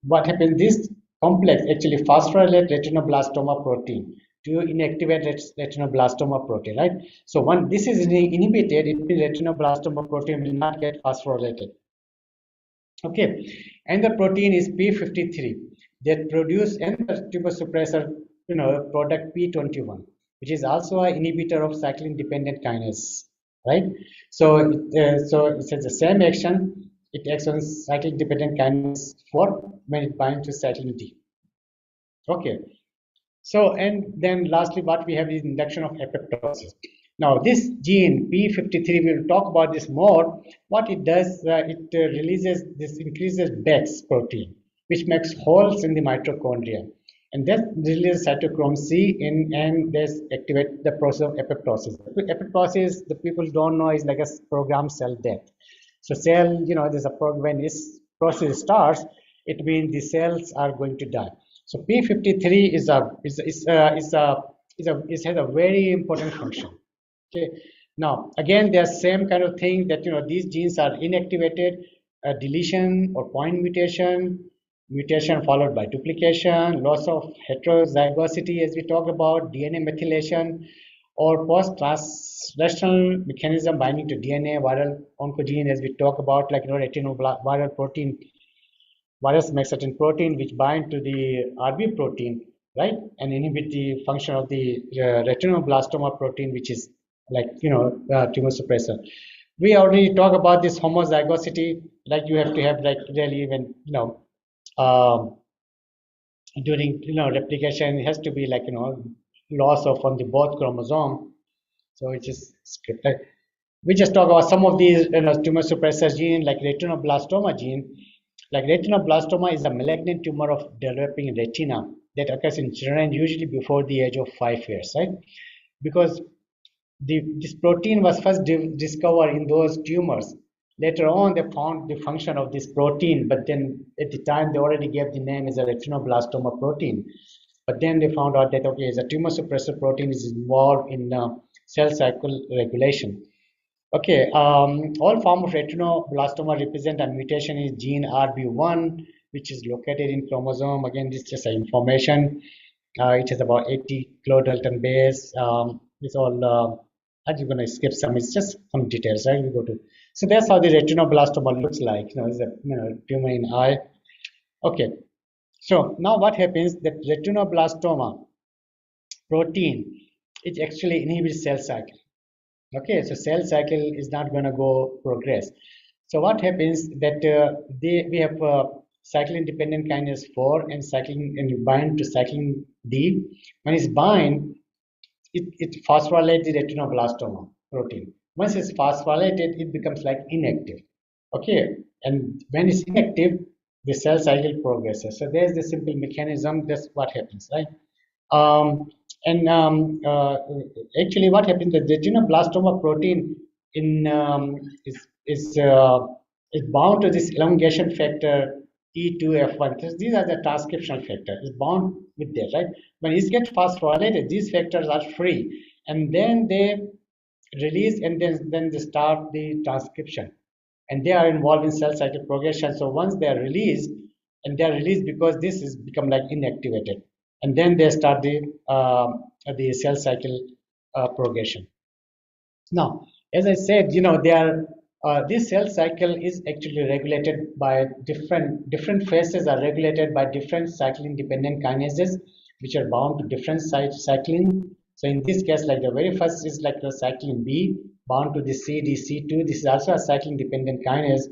what happens? This complex actually phosphorylate retinoblastoma protein to inactivate retinoblastoma protein, right? So when this is inhibited, it means retinoblastoma protein will not get phosphorylated. Okay, and the protein is P53 that produce another tumor suppressor, product P21, which is also an inhibitor of cyclin-dependent kinase, right? So it has the same action. It acts on cyclin-dependent kinase 4 when it binds to cyclin D. Okay. So, and then lastly, what we have is induction of apoptosis. Now, this gene P53, we'll talk about this more. What it does, increases Bex protein, which makes holes in the mitochondria, and that releases cytochrome C and this activate the process of apoptosis. Apoptosis, the people don't know, is like a programmed cell death. So cell, there's a program when this process starts, it means the cells are going to die. So P53 has a very important function. Okay. Now again, there's same kind of thing that these genes are inactivated, deletion or point mutation followed by duplication, loss of heterozygosity as we talked about, DNA methylation, or post-translational mechanism binding to DNA, viral oncogene as we talk about, like retinoviral protein. Virus makes certain protein which bind to the RB protein, right, and inhibit the function of the retinoblastoma protein, which is like tumor suppressor. We already talked about this homozygosity, like you have to have like really even during replication, it has to be like loss of on the both chromosome. So it is scripted. We just talk about some of these tumor suppressor gene like retinoblastoma gene. Like retinoblastoma is a malignant tumor of developing retina that occurs in children usually before the age of 5 years, right? Because this protein was first discovered in those tumors. Later on, they found the function of this protein, but then at the time they already gave the name as a retinoblastoma protein. But then they found out that okay, as a tumor suppressor protein is involved in cell cycle regulation. Okay, all forms of retinoblastoma represent a mutation in gene RB1, which is located in chromosome. Again, this is just information. It has about 80 kilodalton base. It's all. I'm going to skip some. It's just some details, right? We go to. So that's how the retinoblastoma looks like. It's a tumor in eye. Okay. So now what happens? That retinoblastoma protein, it actually inhibits cell cycle. Okay, so cell cycle is not going to go progress. So what happens that we have cyclin-dependent kinase 4 and cyclin and bind to cyclin D. When it's bind, it phosphorylates the retinoblastoma protein. Once it's phosphorylated, it becomes like inactive. Okay, and when it's inactive, the cell cycle progresses. So there's the simple mechanism. That's what happens, right? And actually, what happens? The retinoblastoma protein in is bound to this elongation factor E2F1. These are the transcriptional factors. It's bound with that, right? When it gets phosphorylated, these factors are free, and then they release, and then they start the transcription, and they are involved in cell cycle progression. So once they are released, and they are released because this is become like inactivated, and then they start the cell cycle progression. Now, as I said, this cell cycle is actually regulated by different phases are regulated by different cyclin-dependent kinases, which are bound to different cyclin. So in this case, like the very first is like the cyclin B bound to the CDC2. This is also a cyclin-dependent kinase.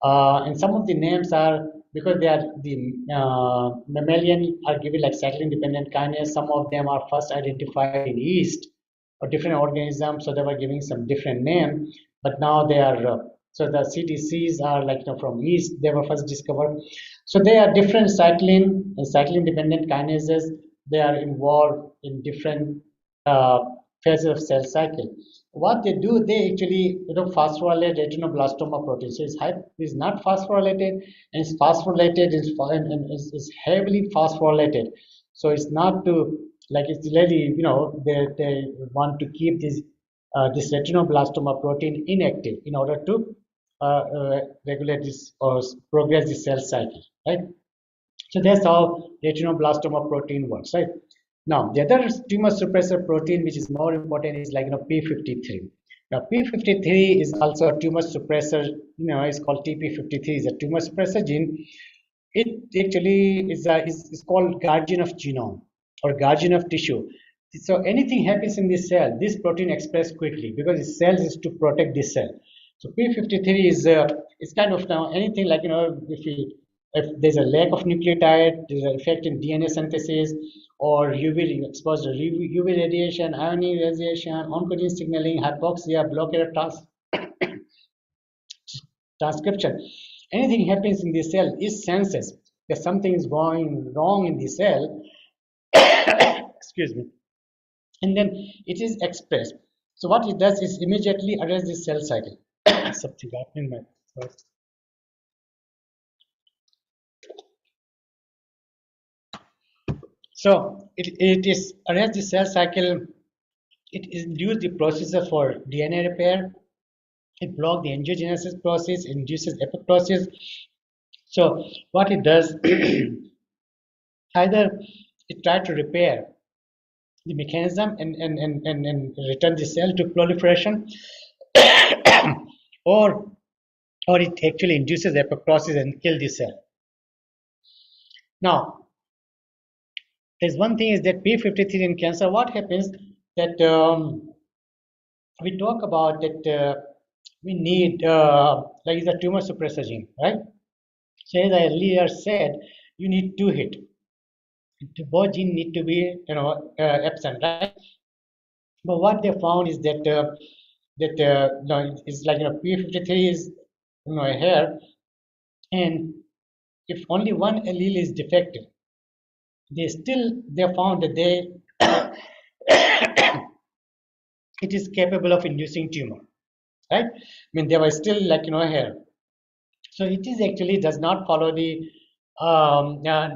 And some of the names are because they are the mammalian are given like cyclin-dependent kinase. Some of them are first identified in yeast or different organisms, so they were giving some different name. But now they are so the CDCs are like from yeast. They were first discovered. So they are different cyclin and cyclin-dependent kinases. They are involved in different phases of cell cycle. What they do, they actually phosphorylate retinoblastoma protein. So it's not phosphorylated, and it's phosphorylated is heavily phosphorylated. So it's not to like it's really they want to keep this retinoblastoma protein inactive in order to regulate this or progress the cell cycle, right? So that's how retinoblastoma protein works, right? Now, the other tumor suppressor protein, which is more important, is like P53. Now, P53 is also a tumor suppressor. It's called TP53. It's a tumor suppressor gene. It actually is called guardian of genome or guardian of tissue. So anything happens in this cell, this protein expresses quickly because the cells is to protect this cell. So P53 is kind of now anything like if there's a lack of nucleotide, there's an effect in DNA synthesis, or UV exposure, UV radiation, ionic radiation, oncogene signaling, hypoxia, blockade of transcription. Anything happens in the cell, it senses that something is going wrong in the cell, excuse me, and then it is expressed. So what it does is immediately arrest the cell cycle. Something happened in my throat. So it is arrest the cell cycle. It induces the processor for DNA repair. It blocks the angiogenesis process, induces apoptosis. So what it does, either it tries to repair the mechanism and return the cell to proliferation, or it actually induces apoptosis and kill the cell. Now, there's one thing is that P53 in cancer, what happens that we talk about that we need like the tumor suppressor gene, right? So as I earlier said, you need two hits. Both genes need to be absent, right? But what they found is that it's like P53 is here, and if only one allele is defective, they found that it is capable of inducing tumor, right? I mean, they were still like here. So it is actually does not follow the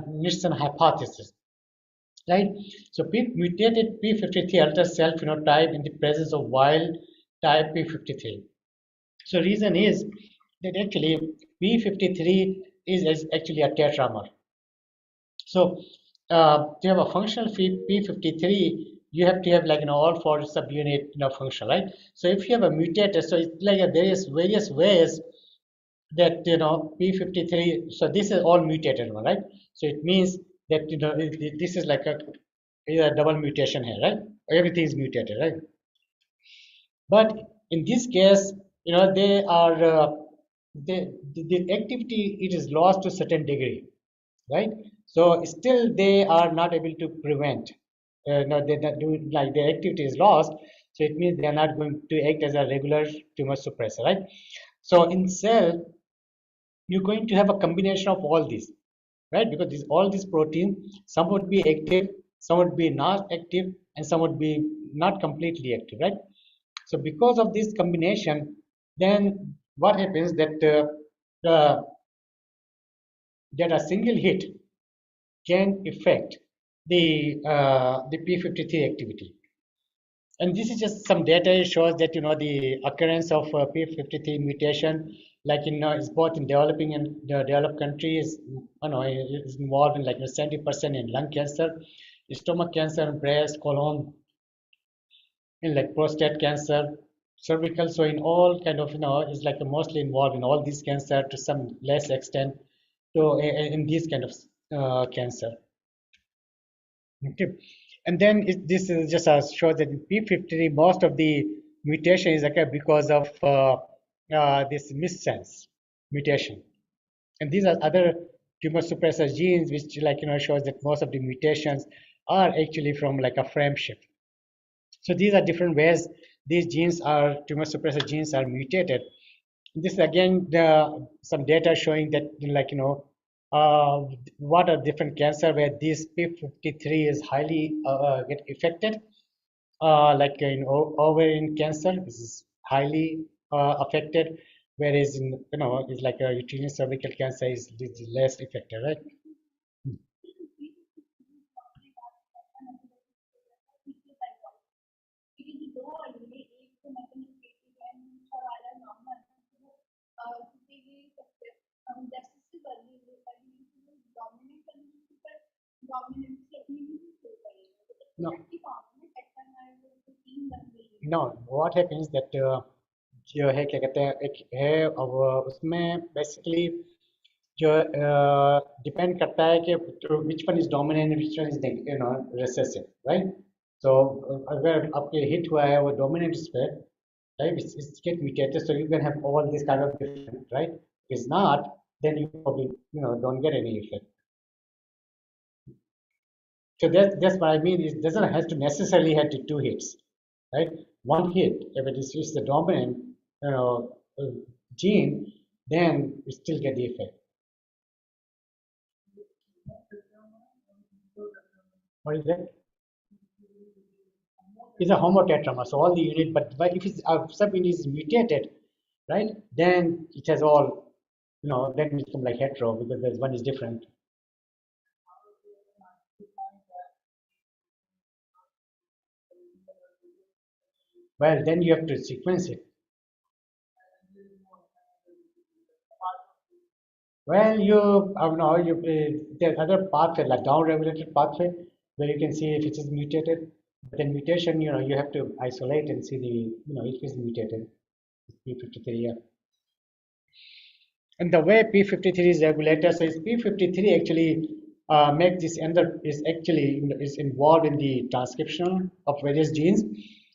Nixon hypothesis, right? So mutated P53 alters cell phenotype in the presence of wild type P53. So reason is that actually P53 is actually a tetramer. So to have a functional P53, you have to have like all four subunit function, right? So if you have a mutator, so it's like there is various ways that P53. So this is all mutated one, right? So it means that this is like a double mutation here, right? Everything is mutated, right? But in this case, they are the activity it is lost to a certain degree, right? So still they are not able to prevent. No, they not do like the activity is lost, so it means they are not going to act as a regular tumor suppressor, right? So in cell, you're going to have a combination of all these, right? Because all these proteins, some would be active, some would be not active, and some would be not completely active, right? So because of this combination, then what happens that a single hit can affect the p53 activity. And this is just some data. It shows that the occurrence of p53 mutation, like is both in developing and the developed countries. Is involved in like 70% in lung cancer, stomach cancer, breast, colon, in like prostate cancer, cervical. So in all kind of is like mostly involved in all these cancer to some less extent to in these kind of cancer. Okay. And then this is just shows that in p53 most of the mutation is occur because of this missense mutation, and these are other tumor suppressor genes which like shows that most of the mutations are actually from like a frame shift. So these are different ways these genes are tumor suppressor genes are mutated. This again some data showing that like uh, what are different cancer where this p53 is highly get affected, like in ovarian cancer this is highly affected, whereas in it's like a uterine cervical cancer is less affected, right? No, no, what happens that जो है क्या कहते हैं एक है अब उसमें basically जो डिपेंड करता है कि which one is dominant which one is recessive, right? So अगर आपके hit हुआ है वो dominant इस पे, right, it's get mutated, so you can have all this kind of different, right? If it's not, then you probably don't get any effect. So that's what I mean. It doesn't have to necessarily have to two hits, right? One hit, if it is the dominant, gene, then you still get the effect. What is that? It's a homotetramer, so all the unit. But if it's a subunit is mutated, right? Then it has all, then it becomes like hetero because there's one is different. Well, then you have to sequence it. Well, there's other pathway like down-regulated pathway where you can see if it is mutated. But then mutation, you have to isolate and see if it's mutated. P53, yeah. And the way P53 is regulated, so is P53 actually make this is actually is involved in the transcription of various genes.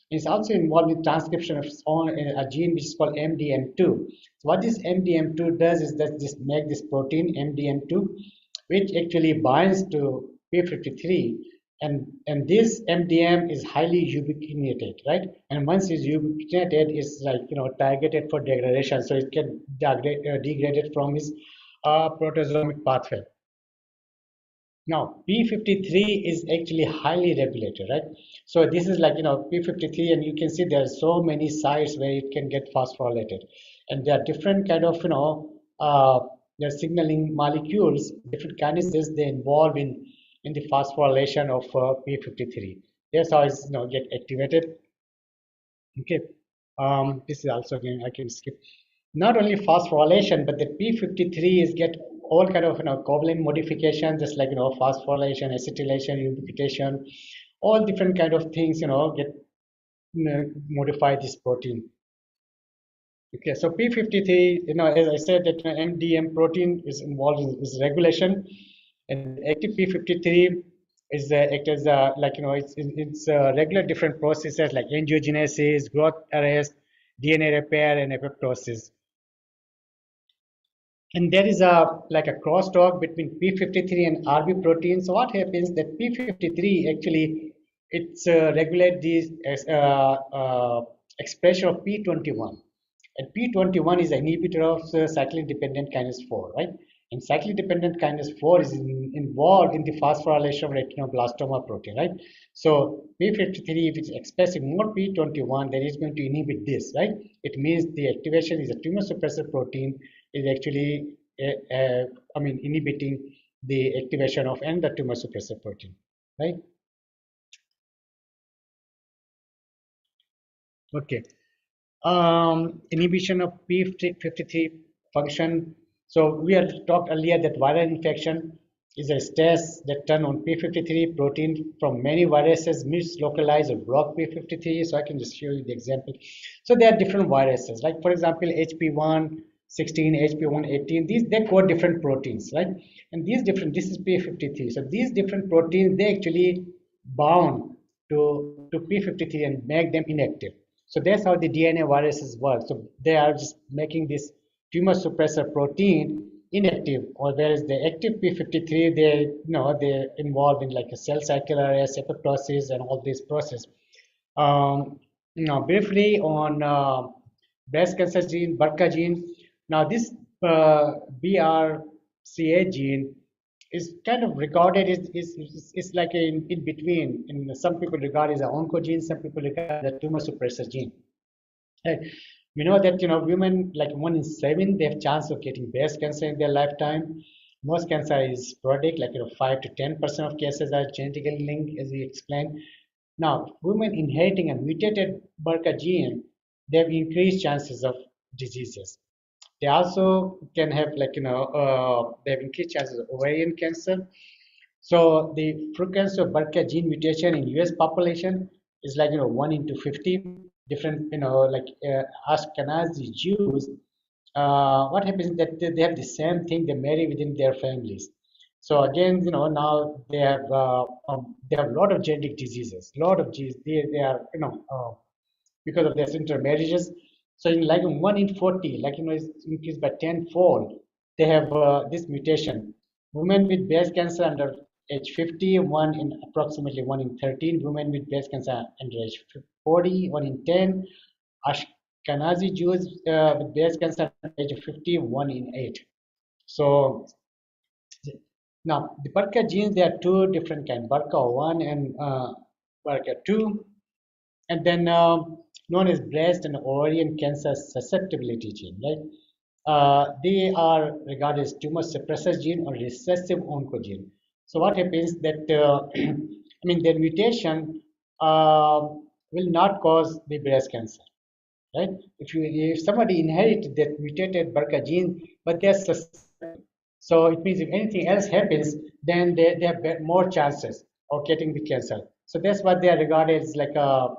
It's also involved in transcription of a gene which is called MDM2. So what this MDM2 does is that this make this protein MDM2, which actually binds to P53, and this MDM is highly ubiquitinated, right? And once it's ubiquitinated, it's like targeted for degradation, so it can degrade it from its proteasomic pathway. Now, P53 is actually highly regulated, right? So this is like, P53, and you can see there are so many sites where it can get phosphorylated. And there are different kind of, there are signaling molecules, different kinases they involve in the phosphorylation of P53. That's how it's, get activated. Okay. This is also again, I can skip. Not only phosphorylation, but the P53 is get all kind of covalent modification, just like phosphorylation, acetylation, ubiquitation, all different kind of things get modify this protein. Okay, so P53, as I said, that MDM protein is involved in this regulation, and active P53 is act as like it's regular different processes like angiogenesis, growth arrest, DNA repair, and apoptosis. And there is a like a crosstalk between p53 and RB protein. So what happens that p53 actually it's regulate these expression of p21, and p21 is an inhibitor of cyclin dependent kinase 4, right? And cyclin dependent kinase 4 is involved in the phosphorylation of retinoblastoma protein, right? So p53, if it's expressing more p21, then it's going to inhibit this, right? It means the activation is a tumor suppressor protein is actually inhibiting the activation of and the tumor suppressor protein, right? Okay. Inhibition of p53 function. So we had talked earlier that viral infection is a stress that turn on p53 protein from many viruses mislocalize or block p53. So I can just show you the example. So there are different viruses, like for example HP116, HP118. These they code different proteins, right? And these different, this is p53. So these different proteins they actually bound to p53 and make them inactive. So that's how the DNA viruses work. So they are just making this tumor suppressor protein inactive, or whereas the active p53, they're involved in like a cell cycle arrest, apoptosis, and all these process. Briefly on breast cancer gene, BRCA gene. Now this BRCA gene is kind of regarded is like in between. And some people regard it as an oncogene, some people regard it as a tumor suppressor gene. Right. We know that women like 1 in 7 they have chance of getting breast cancer in their lifetime. Most cancer is sporadic, like 5 to 10% of cases are genetically linked, as we explained. Now, women inheriting a mutated BRCA gene, they have increased chances of diseases. They also can have they have increased chances of ovarian cancer. So the frequency of BRCA gene mutation in US population is like 1 in 50. Different Ashkenazi Jews. What happens is that they have the same thing they marry within their families. So again, now they have a lot of genetic diseases, a lot of genes. They are because of their intermarriages. So in like 1 in 40, it's increased by tenfold. They have this mutation. Women with breast cancer under age 50, approximately 1 in 13. Women with breast cancer under age 40, 1 in 10. Ashkenazi Jews with breast cancer under age of 50, 1 in 8. So now the BRCA genes, there are two different kinds, BRCA1 and BRCA2, and then known as breast and ovarian cancer susceptibility gene, right? They are regarded as tumor suppressor gene or recessive oncogene. So what happens that their mutation will not cause the breast cancer, right? If somebody inherited that mutated BRCA gene, but they're susceptible, so it means if anything else happens, then they have more chances of getting the cancer. So that's what they are regarded as like a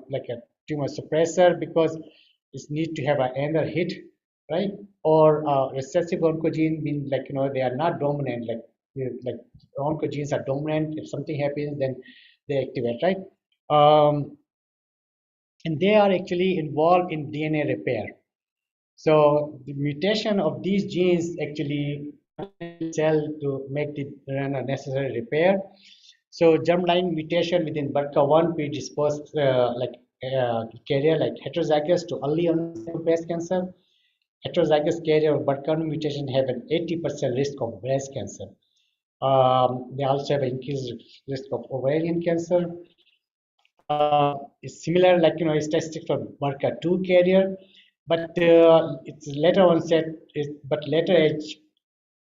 like a tumor suppressor, because it needs to have another hit, right? Or recessive oncogene means they are not dominant, like oncogenes are dominant. If something happens, then they activate, right? And they are actually involved in DNA repair. So the mutation of these genes actually cell to make the necessary repair. So germline mutation within BRCA1 predisposed carrier like heterozygous to early onset of breast cancer. Heterozygous carrier of BRCA1 mutation have an 80% risk of breast cancer. They also have an increased risk of ovarian cancer. It's similar, statistics for BRCA2 carrier, but it's later onset, but later age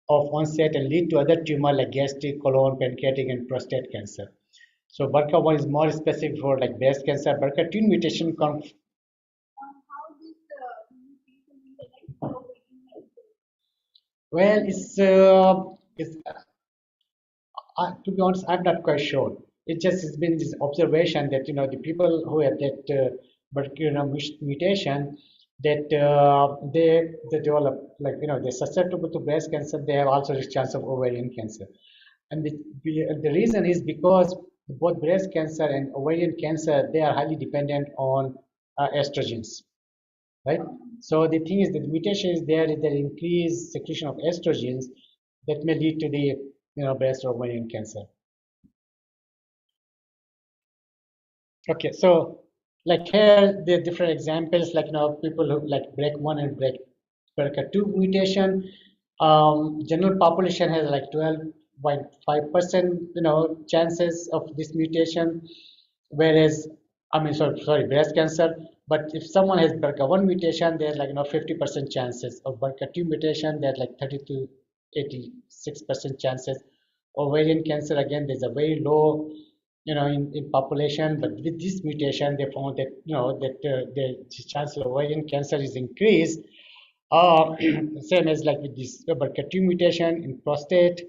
of onset and lead to other tumor like gastric, colon, pancreatic, and prostate cancer. So BRCA1 is more specific for like breast cancer. BRCA2 mutation comes. How this mutation interact with Well, it's to be honest, I'm not quite sure. It just has been this observation that the people who have that mutation, that they develop they're susceptible to breast cancer. They have also this chance of ovarian cancer, and the reason is because both breast cancer and ovarian cancer they are highly dependent on estrogens, right? So the thing is that the mutation is there is the increased secretion of estrogens that may lead to the breast or ovarian cancer. Okay, so like here there are different examples, like people who like BRCA1 and BRCA2 mutation. General population has like 12.5% chances of this mutation, whereas sorry breast cancer. But if someone has BRCA1 mutation, there's like 50% chances. Of BRCA2 mutation, there's like 30 to 86% chances. Ovarian cancer, again, there's a very low in population, but with this mutation they found that the chance of ovarian cancer is increased. Same as like with this BRCA2 mutation in prostate,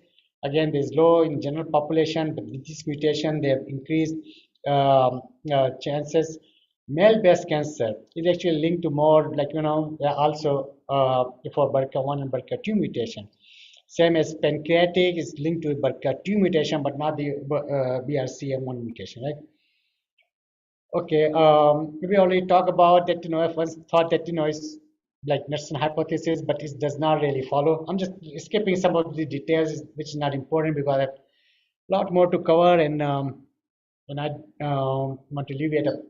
again there's low in general population, but with this mutation they have increased chances. Male breast cancer is actually linked to more like also for BRCA1 and BRCA2 mutation. Same as pancreatic is linked to BRCA2 mutation, but not the BRCA1 mutation, right? Okay, we already talked about that. Everyone's thought that it's like Nelson hypothesis, but it does not really follow. I'm just skipping some of the details, which is not important because I have a lot more to cover, and I want to leave you at a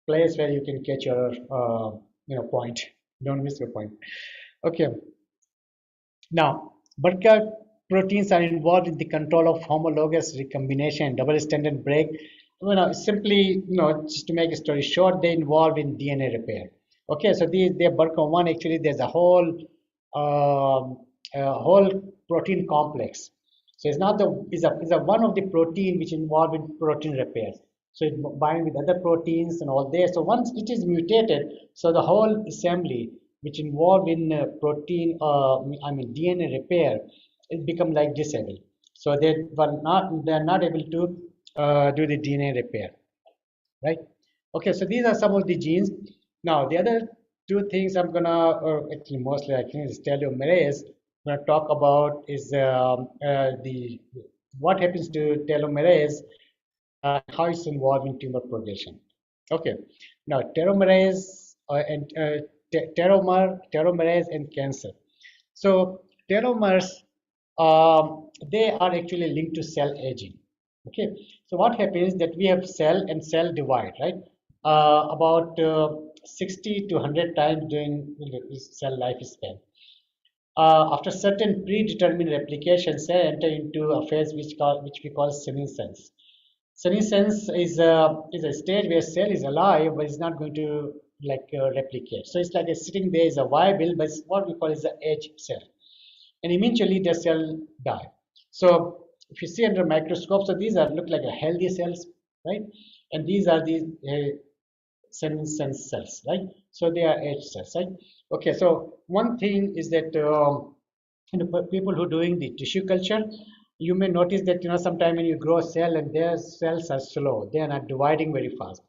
place where you can catch your point. Don't miss your point. Okay. Now, BRCA proteins are involved in the control of homologous recombination, double stranded break. Simply, just to make a story short, they involve in DNA repair. Okay, so the BRCA1 actually there's a whole protein complex. So it's not is a one of the protein which involved in protein repairs. So it bind with other proteins and all there. So once it is mutated, so the whole assembly which involved in protein, DNA repair, it become like disabled. So they are not able to do the DNA repair, right? Okay, so these are some of the genes. Now the other two things I'm gonna, or actually mostly I think is telomerase. I'm gonna talk about is the what happens to telomerase, how it's involved in tumor progression. Okay, now telomerase and telomerase and cancer. So telomeres, they are actually linked to cell aging. Okay, so what happens that we have cell and cell divide, right? About 60 to 100 times during cell lifespan. After certain predetermined replication, cell enter into a phase which we call senescence. Senescence is a stage where cell is alive but is not going to replicate. So it's like a sitting there is a viable, but it's what we call is the age cell, and eventually the cell die. So if you see under microscope, so these are look like a healthy cells, right? And these are the senescence cells, right? So they are age cells, right? Okay, so one thing is that people who are doing the tissue culture, you may notice that sometime when you grow a cell and their cells are slow, they are not dividing very fast.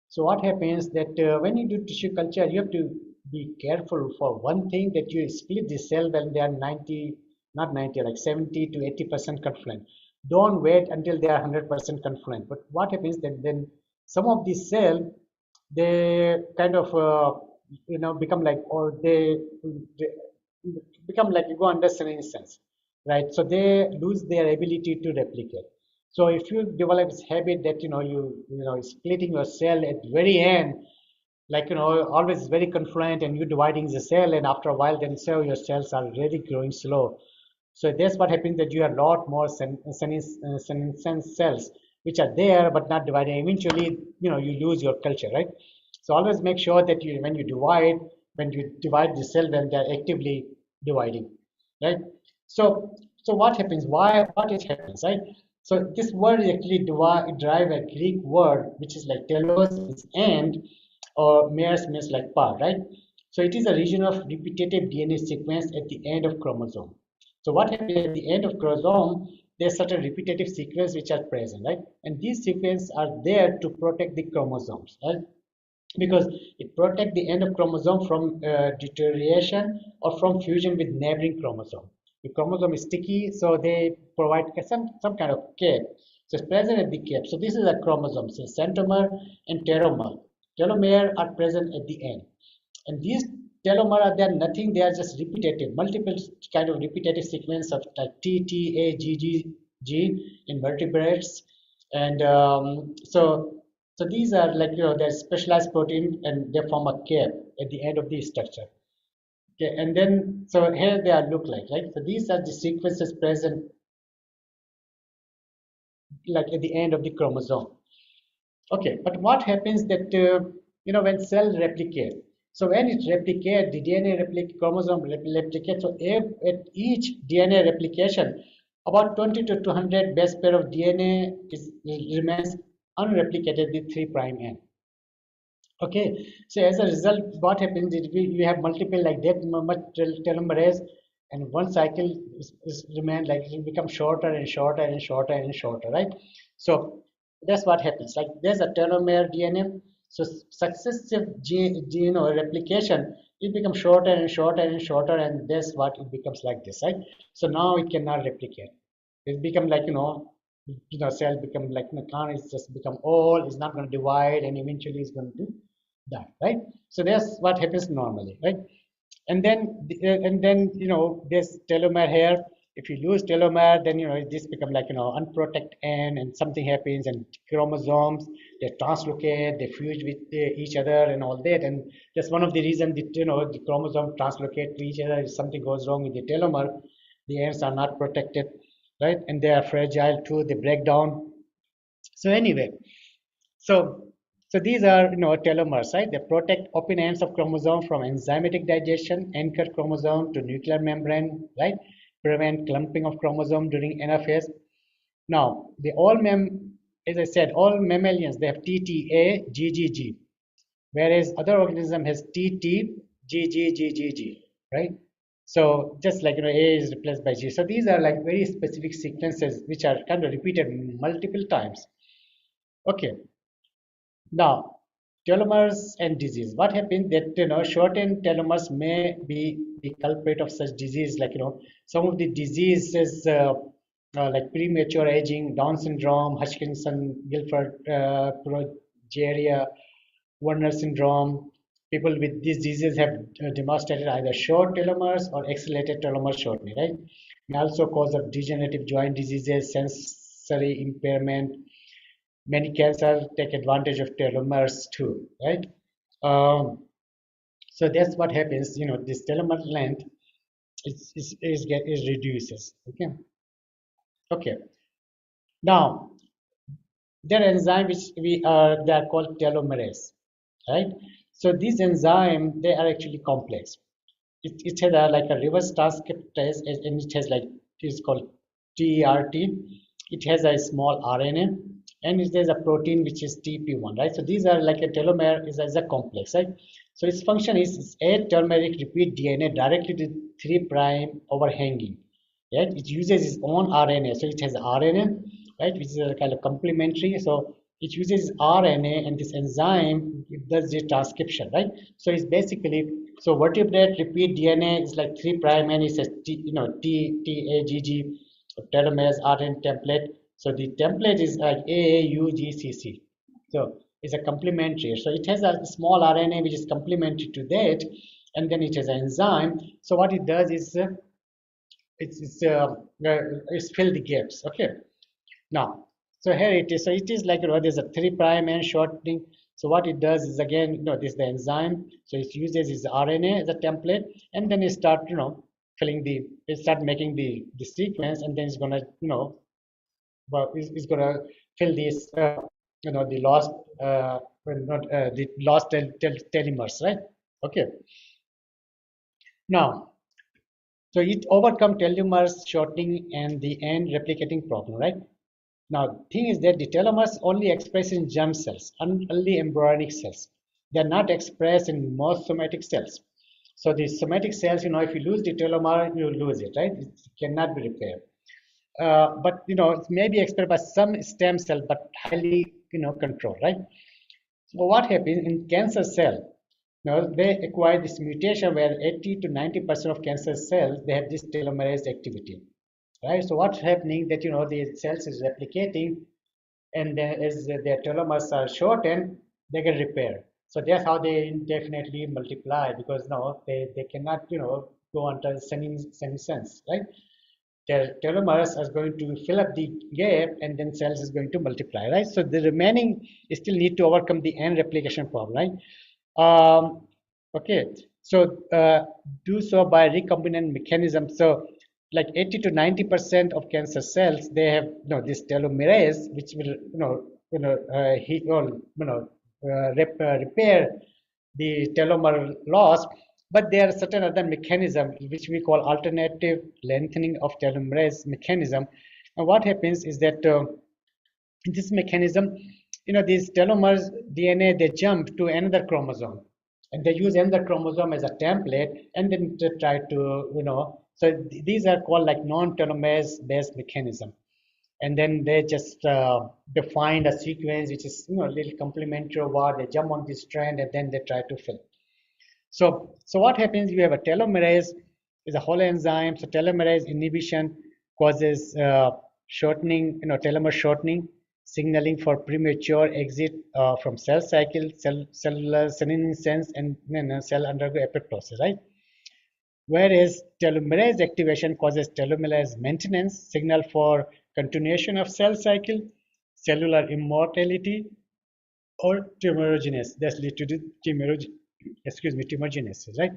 So what happens that when you do tissue culture, you have to be careful for one thing, that you split the cell when they are 90, not 90, like 70 to 80% confluent. Don't wait until they are 100% confluent. But what happens then some of these cells, they kind of become like, or they become like you go under senescence, right? So they lose their ability to replicate. So if you develop this habit that splitting your cell at the very end, like always very confluent, and you dividing the cell, and after a while then so your cells are really growing slow. So that's what happens, that you have a lot more senescent cells which are there but not dividing. Eventually you lose your culture, right? So always make sure that when you divide the cell, when they're actively dividing, right? So what happens, what it happens, right? So this word is actually derive a Greek word which is like telos means end, or meres means like part, right? So it is a region of repetitive DNA sequence at the end of chromosome. So what happens at the end of chromosome, there's certain repetitive sequence which are present, right? And these sequences are there to protect the chromosomes, right? Because it protects the end of chromosome from deterioration or from fusion with neighboring chromosome. The chromosome is sticky, so they provide some kind of cape. So it's present at the cape. So this is a chromosome. So centromer and telomere. Telomere are present at the end. And these telomere, they are nothing, they are just repetitive, multiple kind of repetitive sequence of like T, T, A, G, G, G in vertebrates. And so these are like, they're specialized protein and they form a cap at the end of the structure. Okay, and then, so here they are look like, right? So these are the sequences present like at the end of the chromosome. Okay, but what happens that when cells replicate? So when it replicates, the DNA replicate, chromosome replicates. So at each DNA replication, about 20 to 200 base pair of DNA remains unreplicated with 3' end. Okay, so as a result, what happens is we have multiple like that much telomerase, and one cycle is remain like it will become shorter and shorter and shorter and shorter, right? So that's what happens. Like there's a telomere DNA, so successive replication, it becomes shorter and shorter and shorter, and that's what it becomes like this, right? So now it cannot replicate. It become like cell become like it's just become old. It's not going to divide, and eventually it's going to die, right? So that's what happens normally, right? And then there's telomere here. If you lose telomere, then this become like unprotected end, and something happens, and chromosomes they translocate, they fuse with each other, and all that. And that's one of the reasons that the chromosome translocate to each other. If something goes wrong with the telomere, the ends are not protected, right? And they are fragile too. They break down. So anyway, so so these are telomeres, right? They protect open ends of chromosome from enzymatic digestion, anchor chromosome to nuclear membrane, right? Prevent clumping of chromosome during anaphase. Now, as I said, all mammalians they have TTA, GGG, whereas other organism has TT, GGGGG, right? So just like A is replaced by G. So these are like very specific sequences which are kind of repeated multiple times. Okay, now, telomeres and disease. What happens that shortened telomeres may be the culprit of such disease, like some of the diseases like premature aging, Down syndrome, Hutchinson, Gilford progeria, Werner syndrome. People with these diseases have demonstrated either short telomeres or accelerated telomere shortening, right? May also cause of degenerative joint diseases, sensory impairment. Many cancers take advantage of telomeres too, right? Um, so that's what happens. This telomere length is reduces. Okay. Okay. Now there are enzymes which they are called telomerase, right? So these enzymes they are actually complex. It has like a reverse transcriptase, and it has like it's called TERT. It has a small RNA, and there's a protein which is TP1, right? So these are like a telomere is a complex, right? So its function is a telomeric repeat DNA directly to 3' overhanging, right? It uses its own RNA, so it has RNA, right, which is a kind of complementary. So it uses RNA, and this enzyme it does the transcription, right? So it's basically so vertebrate repeat DNA is like 3' and it says TAGG telomerase RNA template. So the template is like AAUGCC. So it's a complementary. So it has a small RNA which is complementary to that, and then it has an enzyme. So what it does is it's fill the gaps. Okay. Now, so here it is. So it is like there's a 3' and shortening. So what it does is again, this is the enzyme. So it uses its RNA as a template, and then it start, it start making the sequence, and then it's gonna, but it's gonna fill this, the lost, not the lost telomeres, right? Okay. Now, so it overcome telomeres shortening and the end replicating problem, right? Now, the thing is that the telomeres only express in germ cells, only embryonic cells. They are not expressed in most somatic cells. So the somatic cells, if you lose the telomere, you lose it, right? It cannot be repaired. But it may be expressed by some stem cell, but highly controlled, right? So what happens in cancer cell? They acquire this mutation where 80 to 90% of cancer cells they have this telomerase activity, right? So what's happening that the cells is replicating, and then as their telomeres are shortened, they get repaired. So that's how they indefinitely multiply, because no, they cannot, go under senescence, right? Their telomeres are going to fill up the gap, and then cells is going to multiply, right? So the remaining still need to overcome the end replication problem, right? Okay, so do so by recombinant mechanism. So like 80 to 90% of cancer cells, they have this telomerase, which will he or repair the telomere loss. But there are certain other mechanism which we call alternative lengthening of telomerase mechanism. And what happens is that this mechanism, these telomeres DNA, they jump to another chromosome, and they use another chromosome as a template, and then to try to, so these are called like non-telomerase based mechanism. And then they just define a sequence which is, a little complementary of what they jump on this strand, and then they try to fill. So what happens? You have a telomerase is a whole enzyme. So telomerase inhibition causes shortening, telomere shortening, signaling for premature exit from cell cycle, cellular senescence, and then cell undergo apoptosis, right? Whereas telomerase activation causes telomerase maintenance, signal for continuation of cell cycle, cellular immortality, or tumorogenesis. That's lead to the tumorogenesis, right?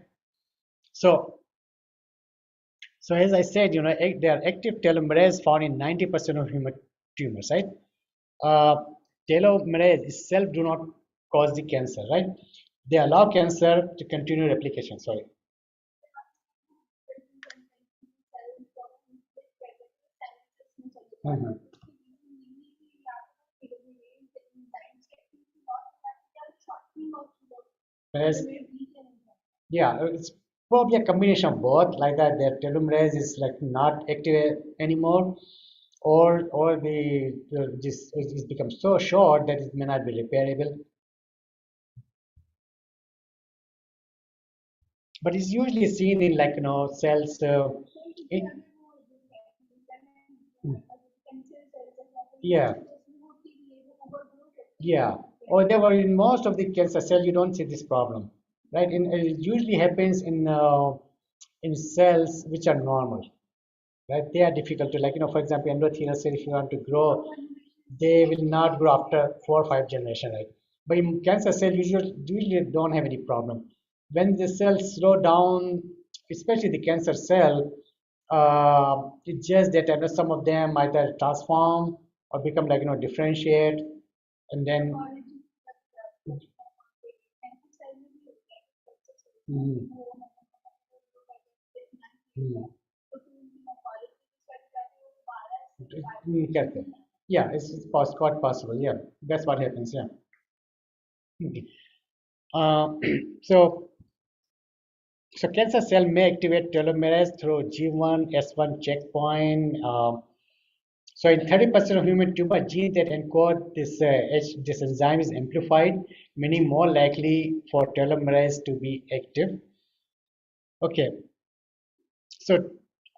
So, so as I said, there are active telomerase found in 90% of human tumors, right? Uh, Telomerase itself do not cause the cancer, right? They allow cancer to continue replication. Sorry. Mhm. Whereas, yeah, it's probably a combination of both. Like that, their telomerase is like not active anymore, or this it becomes so short that it may not be repairable. But it's usually seen in like cells. It, yeah, yeah. Or they were in most of the cancer cell. You don't see this problem, right? It usually happens in cells which are normal, right? They are difficult to, like, for example, endothelial cell, if you want to grow, they will not grow after 4 or 5 generations, right? But in cancer cell, usually don't have any problem. When the cells slow down, especially the cancer cell, it's just that some of them either transform or become like, differentiate, and then. Mm, mm, correct. Yeah, it's quite possible. Yeah, that's what happens. Yeah. Okay. Uh, so, so cancer cell may activate telomerase through G1, S1 checkpoint. So in 30% of human tumor, genes that encode this enzyme is amplified, meaning more likely for telomerase to be active. Okay, so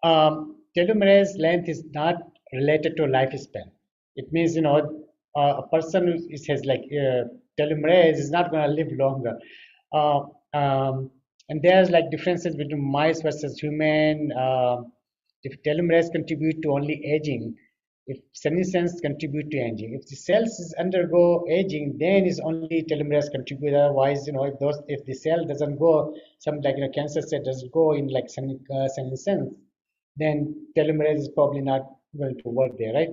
telomerase length is not related to lifespan. It means, a person who has like telomerase is not going to live longer. Uh, and there's like differences between mice versus human. If telomerase contribute to only aging, if senescence contribute to aging, if the cells undergo aging, then is only telomerase contribute. Otherwise, if the cell doesn't go, some like cancer cell doesn't go in like senescence, then telomerase is probably not going to work there, right?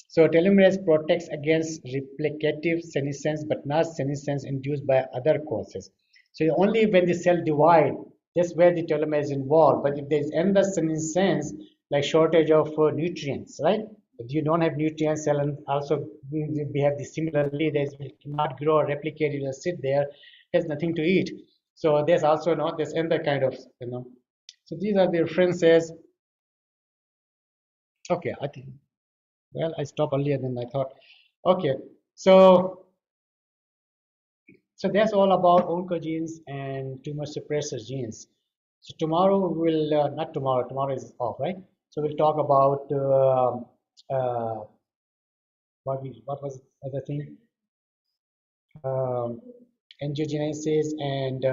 So telomerase protects against replicative senescence, but not senescence induced by other causes. So only when the cell divide, that's where the telomere is involved. But if there's another senescence, like shortage of nutrients, right? If you don't have nutrients, cell and also we have the similarly, they will not grow or replicate. It will sit there, has nothing to eat. So there's also not this another kind of, So these are the references. Okay, I think. Well, I stopped earlier than I thought. Okay, so that's all about oncogenes and tumor suppressor genes. So tomorrow we will not tomorrow. Tomorrow is off, right? So we'll talk about what was the other thing? Um, angiogenesis, and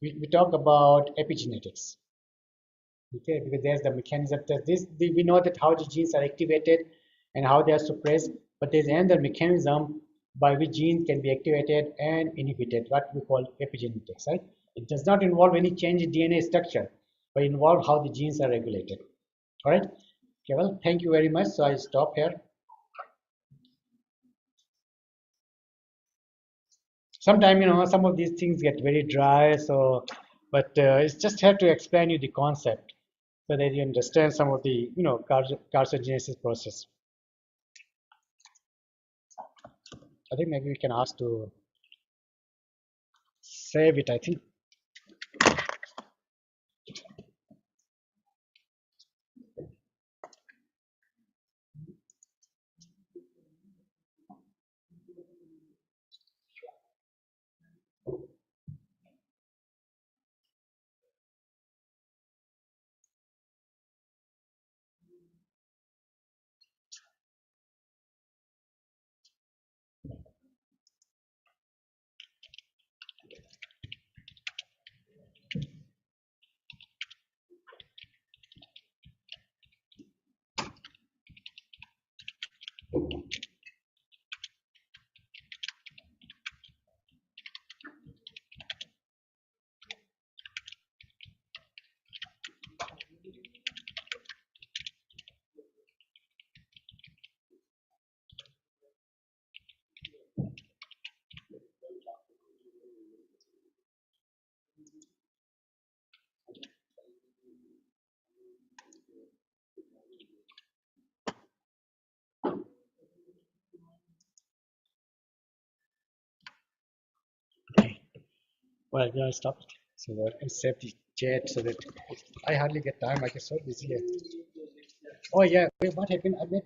we talk about epigenetics. Okay, because there's the mechanism that we know that how the genes are activated and how they are suppressed, but there's another mechanism by which genes can be activated and inhibited, what we call epigenetics, right? It does not involve any change in DNA structure, but involve how the genes are regulated. All right. Okay, well, thank you very much. So I stop here. Sometimes, some of these things get very dry, so, but it's just have to explain you the concept so that you understand some of the, carcinogenesis process. I think maybe we can ask to save it, I think. Well, yeah, I stop it so that I save the chat so that I hardly get time. I get so busy here. Oh yeah, wait, what happened? I made